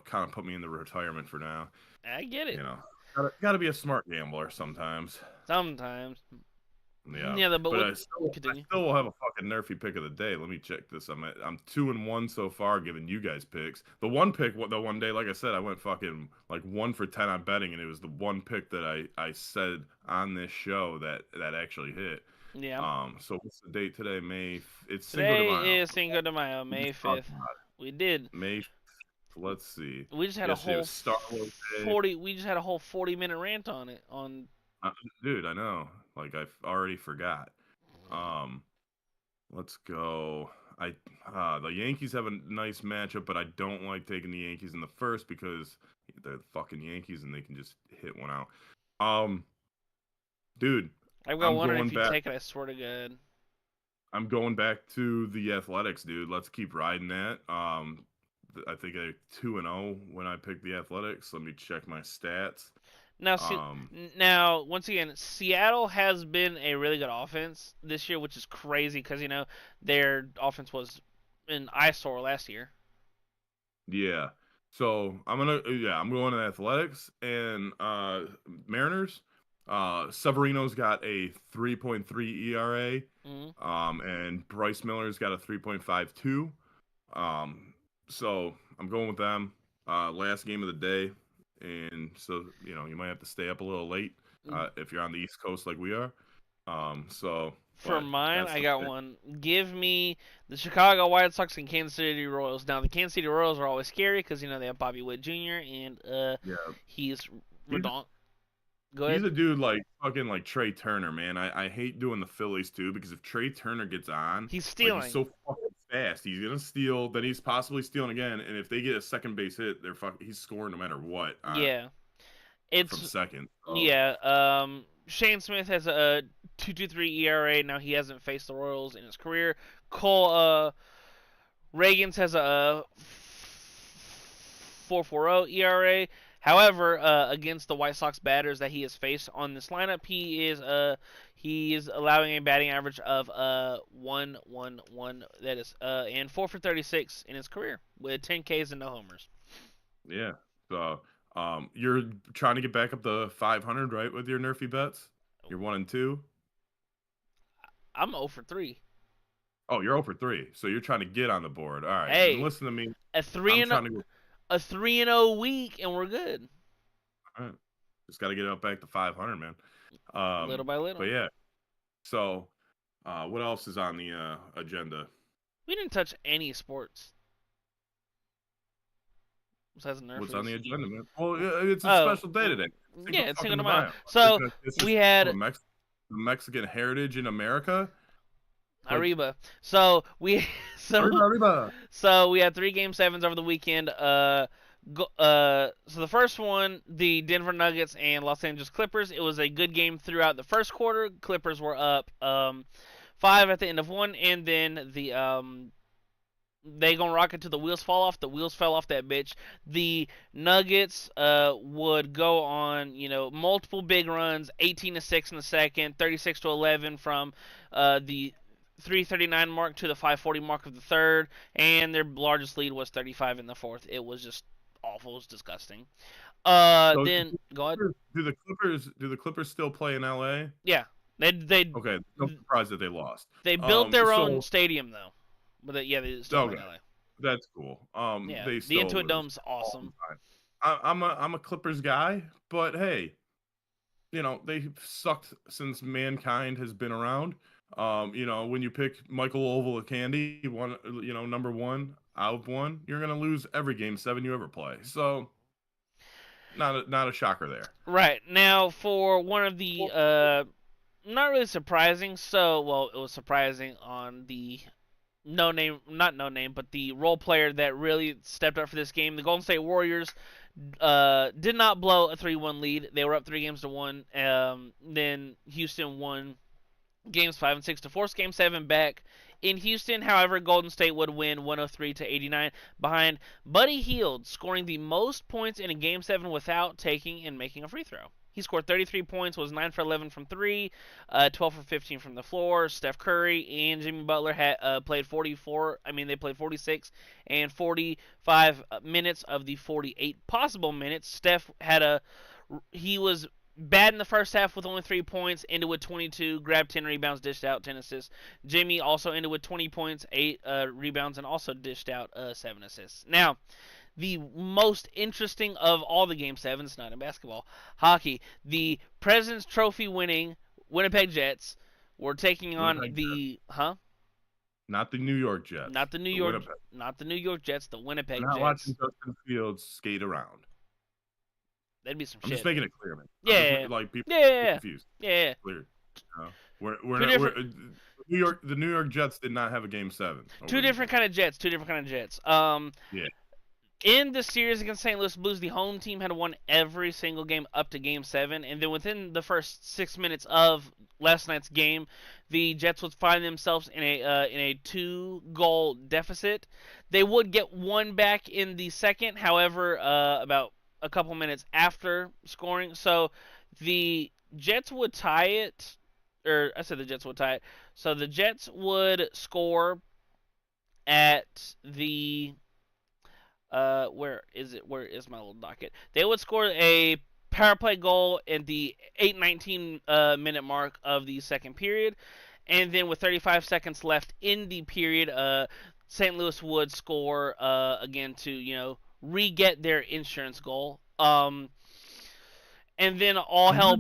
kind of put me into retirement for now. I get it You know, gotta be a smart gambler sometimes. sometimes. Yeah, Yeah, but but what I continue? still will have a fucking nerfy pick of the day. Let me check this. I'm 2-1 so far, giving you guys picks. The one pick, the one day, like I said, I went fucking like 1 for 10 on betting, and it was the one pick that I said on this show that actually hit. Yeah. So what's the date today? It's Cinco de Today Mayo. is Cinco de Mayo, We May just talked 5th. about We did. it. May. Let's see. We just had a Yesterday whole was Star Wars Day. 40. We just had a whole 40-minute rant on it. Uh, Dude, I know. Like I already forgot. Um. Let's go. The Yankees have a nice matchup, but I don't like taking the Yankees in the first because they're the fucking Yankees and they can just hit one out. Um, dude, I've got I'm wondering going if you back. take it. I swear to God. I'm going back to the Athletics, dude. Let's keep riding that. I think I 2-0 when I picked the Athletics. Let me check my stats. Now, Um, once again, Seattle has been a really good offense this year, which is crazy because their offense was an eyesore last year. yeah. So I'm going to Athletics and Mariners. Severino's got a 3.3 ERA. Mm-hmm. And Bryce Miller's got a 3.52. So I'm going with them. Last game of the day, and so you might have to stay up a little late if you're on the East Coast like we are. For But mine, that's I the got pick. one. Give me the Chicago White Sox and Kansas City Royals. Now, the Kansas City Royals are always scary because they have Bobby Witt Jr. and Yeah, he's he's redon. Go he's ahead. a dude like fucking like Trey Turner, man. I hate doing the Phillies too because if Trey Turner gets on, He's like he's stealing. so fucking fast, he's gonna steal. Then he's possibly stealing again, and if they get a second base hit, he's scoring no matter what Yeah, from it's second. So yeah. Shane Smith has a 2.23 ERA. Now he hasn't faced the Royals in his career. Cole Reagans has a 4.40 ERA. However, against the White Sox batters that he has faced on this lineup, he is allowing a batting average of 1.11. That is and 4 for 36 in his career with 10 Ks and no homers. yeah, so you're trying to get back up to 500, right, with your nerfy bets? You're 1-2. I'm 0 for 3. Oh, you're 0 for 3, so you're trying to get on the board. All right, then Hey, listen to me. a three I'm and trying to go. a 3-0 week, and we're good. All right, just got to get it up back to 500, man. Little by But little. yeah. So, what else is on the agenda? We didn't touch any sports besides What's on Nerfies. the agenda, man? Well, it's a Oh, special day today. yeah, Cinco it's Cinco fucking de de Mayo. Mayo. So It's we just had the Mexican heritage in America. Like, Arriba. So we arriba, so arriba. so we had 3 Game 7s over the weekend. So the first one, the Denver Nuggets and Los Angeles Clippers. It was a good game throughout the first quarter. Clippers were up 5 at the end of one, and then they gonna rock it till the wheels fall off. The wheels fell off that bitch. The Nuggets would go on, multiple big runs, 18-6 in the second, 36-11 from the 3:39 mark to the 5:40 mark of the third, and their largest lead was 35 in the fourth. It was just awful. It was disgusting. So, Then go ahead. do the Clippers still play in LA? Yeah, they Okay, no surprise that they lost. they built their own So stadium though, but they still play okay, in LA. that's cool. Yeah, They the still Intuit lose Dome's all the awesome. time. I'm a Clippers guy, but hey, they've sucked since mankind has been around. When you pick Michael Oval of Candy, number one out of one, you're gonna lose every game 7 you ever play. So not a shocker there. Right now, for one of the not really surprising. Well, it was surprising on the no name, not no name, but the role player that really stepped up for this game. The Golden State Warriors did not blow a 3-1 lead. They were up 3 games to 1. Then Houston won games 5 and 6 to force Game 7 back in Houston. However, Golden State would win 103-89 behind Buddy Hield, scoring the most points in a Game 7 without taking and making a free throw. He scored 33 points, was 9 for 11 from 3, 12 for 15 from the floor. Steph Curry and Jimmy Butler had played 44. They played 46 and 45 minutes of the 48 possible minutes. He was bad in the first half with only 3 points, ended with 22, grabbed 10 rebounds, dished out 10 assists. Jimmy also ended with 20 points, 8 rebounds, and also dished out 7 assists. Now, the most interesting of all the Game 7s, not in basketball, hockey, the President's Trophy winning Winnipeg Jets were taking on Winnipeg the, Not the New York Jets. Not the New the York, Winnipeg. not the New York Jets, the Winnipeg I'm not Jets. watching Justin Fields skate around. That'd be some I'm shit. just making it clear, man. Yeah. Like people Yeah. confused. Yeah. Clear. The New York Jets did not have a Game 7. Two different kind of Jets. Yeah. In the series against St. Louis Blues, the home team had won every single game up to Game 7, and then within the first 6 minutes of last night's game, the Jets would find themselves in a 2-goal deficit. They would get one back in the second, however, about a couple minutes after scoring. So the Jets would tie it, or I said the Jets would tie it. So the Jets would score at the where is it? Where is my little docket? They would score a power play goal at the 8:19 minute mark of the second period, and then with 35 seconds left in the period, St. Louis would score again to re-get their insurance goal. And then all hell.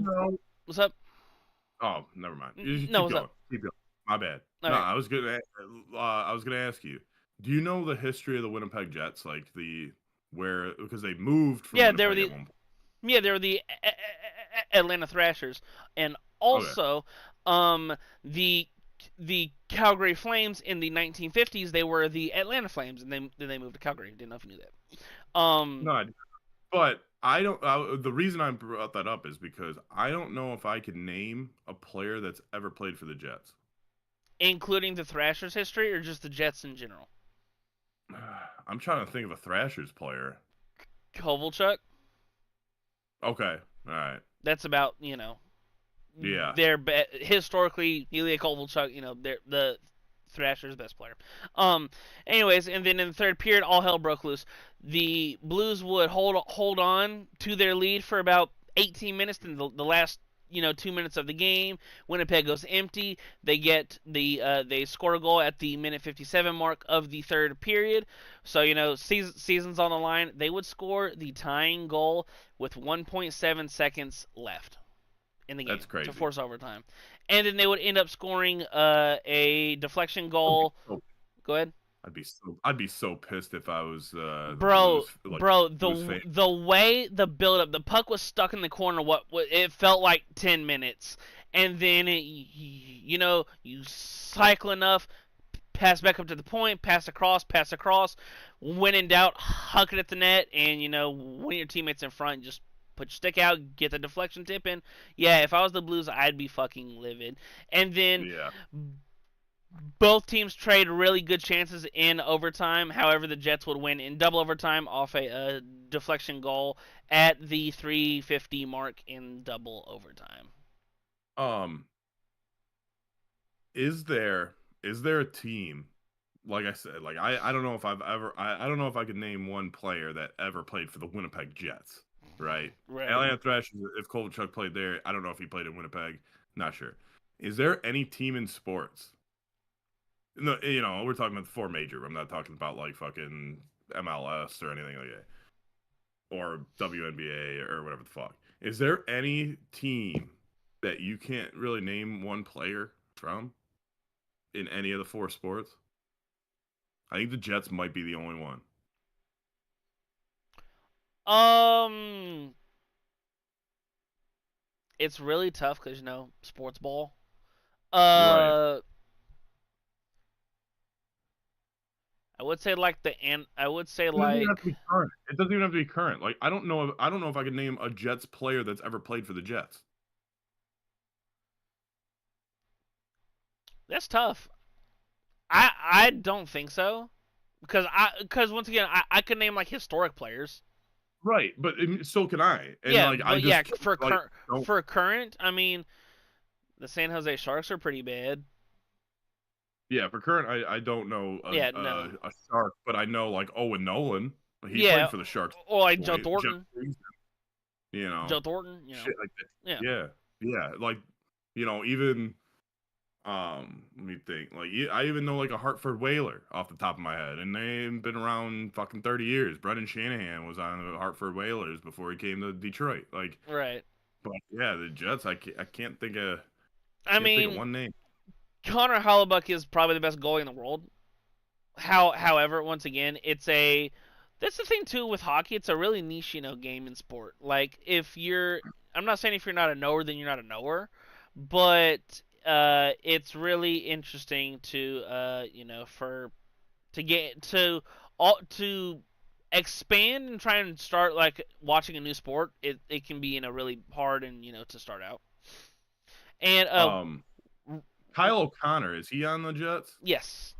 What's up? Oh, never mind. You keep No, what's going. up? Keep going. My bad. All No, right. I was gonna ask you. Do you know the history of the Winnipeg Jets? Like because they moved from Winnipeg at one point. Yeah, they were the Atlanta Thrashers, and also the Calgary Flames in the 1950s. They were the Atlanta Flames, and then they moved to Calgary. Didn't know if you knew that. No, but I don't. The reason I brought that up is because I don't know if I can name a player that's ever played for the Jets, including the Thrashers' history, or just the Jets in general. I'm trying to think of a Thrashers player. Kovalchuk. Okay, all right. That's about Yeah. They're historically Ilya Kovalchuk. They're the Thrashers' best player. Anyways, and then in the third period, all hell broke loose. The Blues would hold on to their lead for about 18 minutes, and the last 2 minutes of the game. Winnipeg goes empty. They they score a goal at the minute 57 mark of the third period. So season's on the line. They would score the tying goal with 1.7 seconds left in the game That's crazy. to force overtime, and then they would end up scoring a deflection goal. Go ahead. I'd be so pissed if I was Bro, Blues fan. the way the build up, the puck was stuck in the corner. What it felt like 10 minutes, and then you cycle enough, pass back up to the point, pass across. When in doubt, huck it at the net, and when your teammates in front, just put your stick out, get the deflection tip in. Yeah, if I was the Blues, I'd be fucking livid. And then both teams trade really good chances in overtime. However, the Jets would win in double overtime off a deflection goal at the 3:50 mark in double overtime. Is there a team, like I said, like I don't know if I don't know if I could name one player that ever played for the Winnipeg Jets, right? Atlanta Thrashers, if Kovalchuk played there, I don't know if he played in Winnipeg, not sure. Is there any team in sports? No, we're talking about the four major. I'm not talking about like fucking MLS or anything like that, or WNBA or whatever the fuck. Is there any team that you can't really name one player from in any of the four sports? I think the Jets might be the only one. It's really tough because sports ball. You're right. I would say like I would say It doesn't like even have to be current. It doesn't even have to be current. Like I don't know if I could name a Jets player that's ever played for the Jets. That's tough. I don't think so, because once again I could name like historic players. Right, but so can I. And Yeah, like but I just for current, I mean, the San Jose Sharks are pretty bad. Yeah, for current, I don't know a Shark, but I know like Owen Nolan. He played for the Sharks. Or like Joe Thornton. Joe Thornton. Shit like that. Yeah. Like even let me think. Like I even know like a Hartford Whaler off the top of my head, and they've been around fucking 30 years. Brendan Shanahan was on the Hartford Whalers before he came to Detroit. Like right. But yeah, the Jets. I can't think of. Think of one name. Connor Hellebuyck is probably the best goalie in the world. However, once again, that's the thing too with hockey. It's a really niche, game in sport. Like I'm not saying if you're not a knower, then you're not a knower, but it's really interesting to to expand and try and start like watching a new sport. It can be really hard and to start out. And Kyle O'Connor, is he on the Jets? Yes.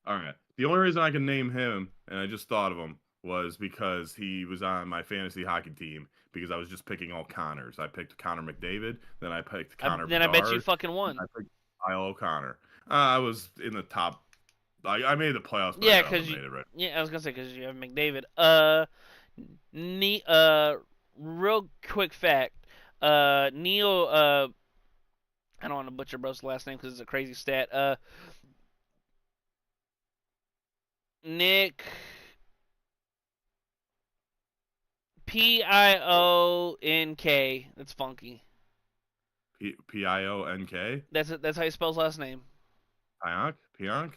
All right. The only reason I can name him, and I just thought of him, was because he was on my fantasy hockey team. Because I was just picking all Connors. I picked Connor McDavid, then I picked Connor. Then Bedard, I bet you fucking won. I picked Kyle O'Connor. I was in the top. I made the playoffs. But yeah, because I was gonna say because you have McDavid. Real quick fact. Neil. I don't want to butcher bro's last name because it's a crazy stat. Nick Pionk. That's funky. Pionk. That's how you spell his last name. Pionk.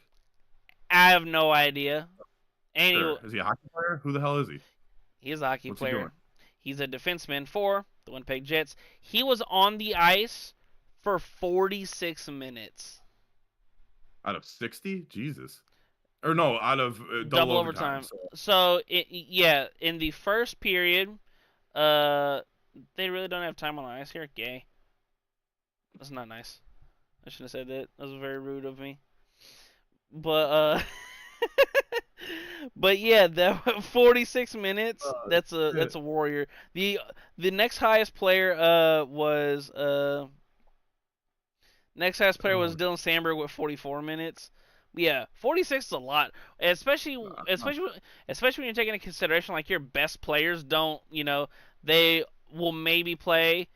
I have no idea. Sure. Is he a hockey player? Who the hell is he? He's a hockey What's player. He doing? He's a defenseman for the Winnipeg Jets. He was on the ice for 46 minutes. Out of 60? Jesus. Or no, out of double overtime. So in the first period, they really don't have time on the ice here. Gay. That's not nice. I shouldn't have said that. That was very rude of me. But but yeah, that 46 minutes. That's a warrior. The next highest player was Dylan Sandberg with 44 minutes. Yeah, 46 is a lot, especially when you're taking into consideration like your best players don't, they will maybe play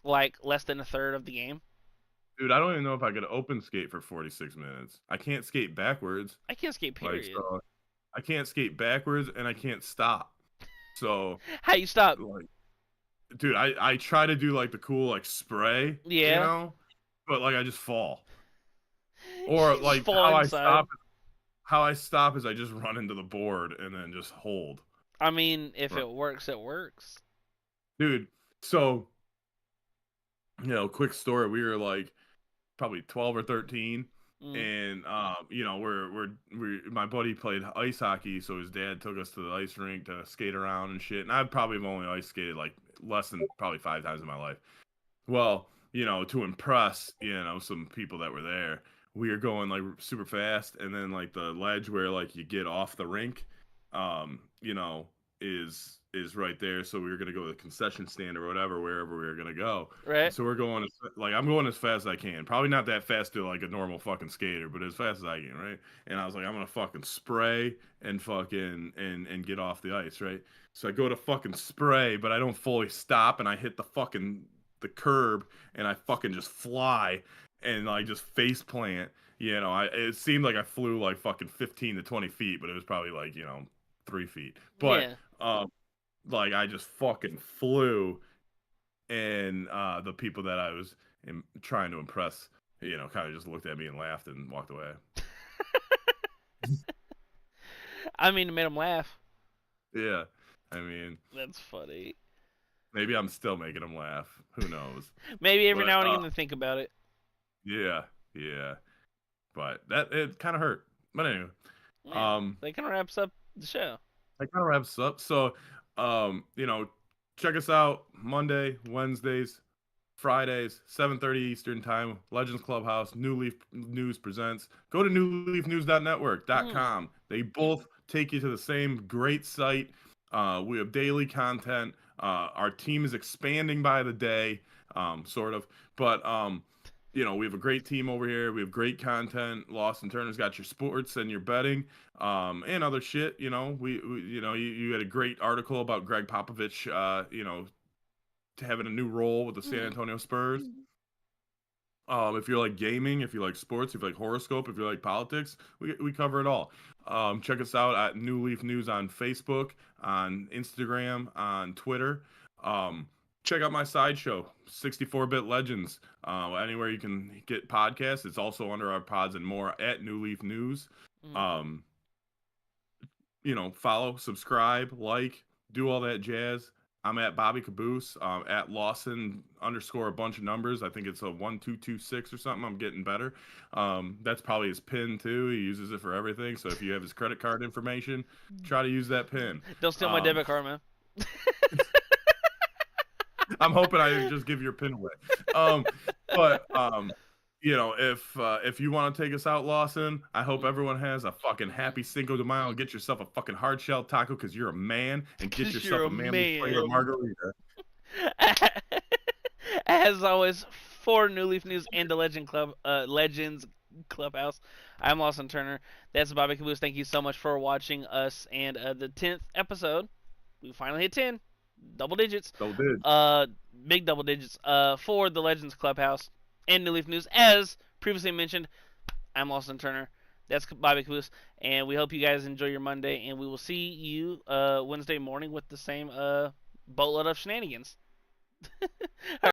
like less than a third of the game. Dude, I don't even know if I could open skate for 46 minutes. I can't skate backwards. I can't skate, Like, period. so I can't skate backwards and I can't stop. So, How you stop? like, dude, I try to do like the cool like spray, Yeah. but like I just fall. Or You just like fall inside. how I stop is I just run into the board and then just hold. I mean, if Right. it works, it works. Dude, so quick story. We were like probably 12 or 13, Mm. and we're my buddy played ice hockey, so his dad took us to the ice rink to skate around and shit. And I probably have only ice skated like less than probably 5 times in my life. Well, to impress, some people that were there, we were going like super fast, and then like the ledge where like you get off the rink, um, you know, is right there. So we were gonna go to the concession stand or whatever, wherever we were gonna go. Right? And so we're going like I'm going as fast as I can. Probably not that fast to like a normal fucking skater, but as fast as I can, right? And I was like, I'm gonna fucking spray and fucking and get off the ice, right? So I go to fucking spray, but I don't fully stop, and I hit the curb, and I fucking just fly and I just face plant. It seemed like I flew like fucking 15 to 20 feet, but it was probably like 3 feet. But Yeah. like I just fucking flew, and the people that I was trying to impress, kind of just looked at me and laughed and walked away. I mean, it made them laugh. Yeah, I mean, That's funny. maybe I'm still making them laugh. Who knows? Maybe every But now and again to think about it. yeah, yeah. But that it kind of hurt. But anyway, Yeah. um, That kind of wraps up the show. that kind of wraps up. So, check us out Monday, Wednesdays, Fridays, 7:30 Eastern Time. Legends Clubhouse, New Leaf News presents. Go to newleafnewsnetwork.com. They both take you to the same great site. We have daily content. Our team is expanding by the day, sort of. But we have a great team over here. We have great content. Lawson Turner's got your sports and your betting, and other shit. You had a great article about Greg Popovich, having a new role with the San Antonio Spurs. If you like gaming, if you like sports, if you like horoscope, if you like politics, we cover it all. Check us out at New Leaf News on Facebook, on Instagram, on Twitter. Check out my sideshow, 64-Bit Legends. Anywhere you can get podcasts, it's also under our pods and more at New Leaf News. Um, follow, subscribe, like, do all that jazz. I'm at Bobby Kaboose, at Lawson _ a bunch of numbers. I think it's a 1226 or something. I'm getting better. That's probably his pin too. He uses it for everything. So if you have his credit card information, try to use that pin. Don't steal my debit card, man. I'm hoping I didn't just give your pin away. But if you want to take us out, Lawson, I hope everyone has a fucking happy Cinco de Mayo. Get yourself a fucking hard shell taco because you're a man, and get yourself a manly flavor margarita. As always, for New Leaf News and the Legends Clubhouse, I'm Lawson Turner. That's Bobby Kaboose. Thank you so much for watching us and the 10th episode. We finally hit 10. Double digits. Big double digits for the Legends Clubhouse and New Leaf News. As previously mentioned, I'm Lawson Turner. That's Bobby Kaboose. And we hope you guys enjoy your Monday. And we will see you Wednesday morning with the same boatload of shenanigans.